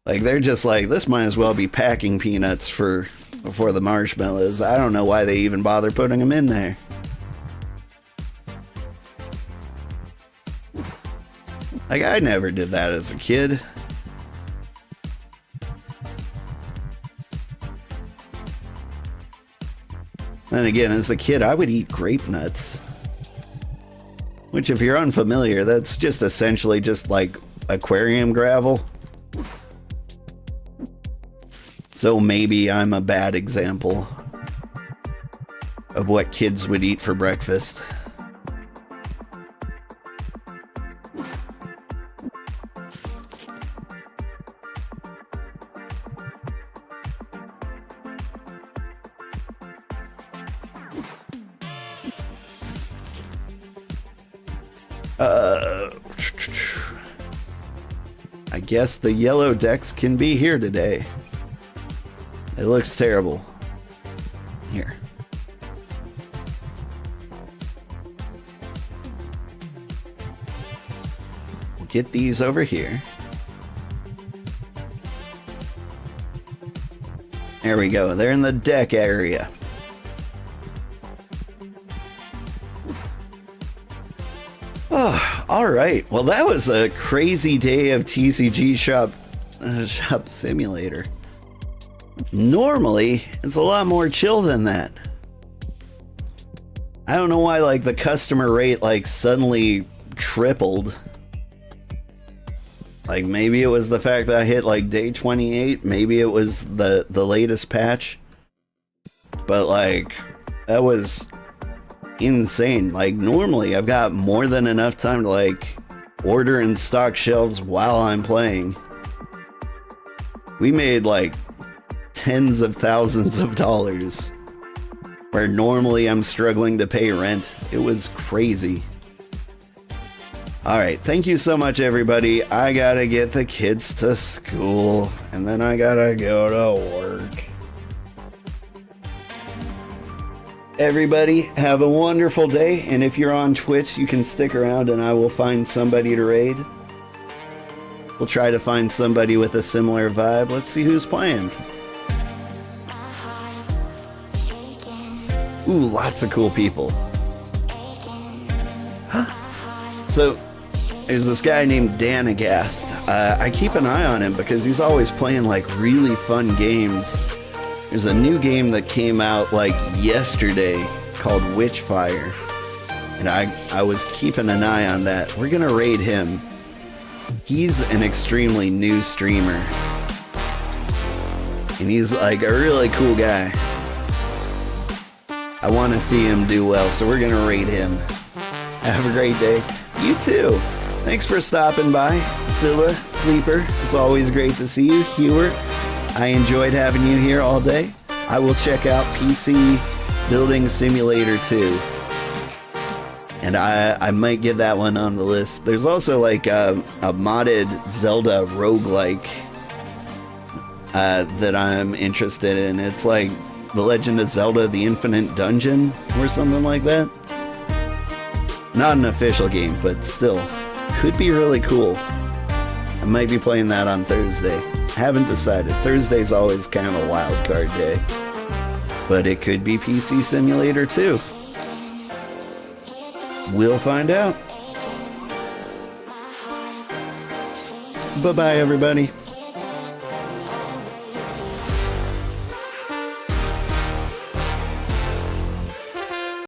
Like, they're just like, this might as well be packing peanuts for the marshmallows. I don't know why they even bother putting them in there. Like, I never did that as a kid. Then again, as a kid, I would eat grape nuts. Which, if you're unfamiliar, that's just essentially just like aquarium gravel. So maybe I'm a bad example of what kids would eat for breakfast. I guess the yellow decks can be here today. It looks terrible. Here. We'll get these over here. There we go. They're in the deck area. Oh, all right. Well, that was a crazy day of TCG Shop Simulator. Normally, it's a lot more chill than that. I don't know why, like, the customer rate, like, suddenly tripled. Like, maybe it was the fact that I hit, like, day 28. Maybe it was the latest patch. But, like, that was insane. Like, normally I've got more than enough time to, like, order and stock shelves while I'm playing. We made, like, tens of thousands of dollars, where normally I'm struggling to pay rent. It was crazy. Alright, thank you so much, everybody. I gotta get the kids to school, and then I gotta go to work. Everybody, have a wonderful day, and if you're on Twitch, you can stick around and I will find somebody to raid. We'll try to find somebody with a similar vibe. Let's see who's playing. Ooh, lots of cool people. Huh? So, there's this guy named Danagast. I keep an eye on him because he's always playing, like, really fun games. There's a new game that came out, like, yesterday called Witchfire. And I was keeping an eye on that. We're gonna raid him. He's an extremely new streamer. And he's, like, a really cool guy. I want to see him do well, so we're gonna raid him. Have a great day. You too. Thanks for stopping by. Scylla, Sleeper, it's always great to see you. Hewert, I enjoyed having you here all day. I will check out PC Building Simulator 2. And I might get that one on the list. There's also like a modded Zelda roguelike that I'm interested in. It's like The Legend of Zelda The Infinite Dungeon or something like that. Not an official game, but still. Could be really cool. I might be playing that on Thursday. Haven't decided. Thursday's always kind of a wild card day. But it could be PC Simulator too. We'll find out. Bye-bye, everybody.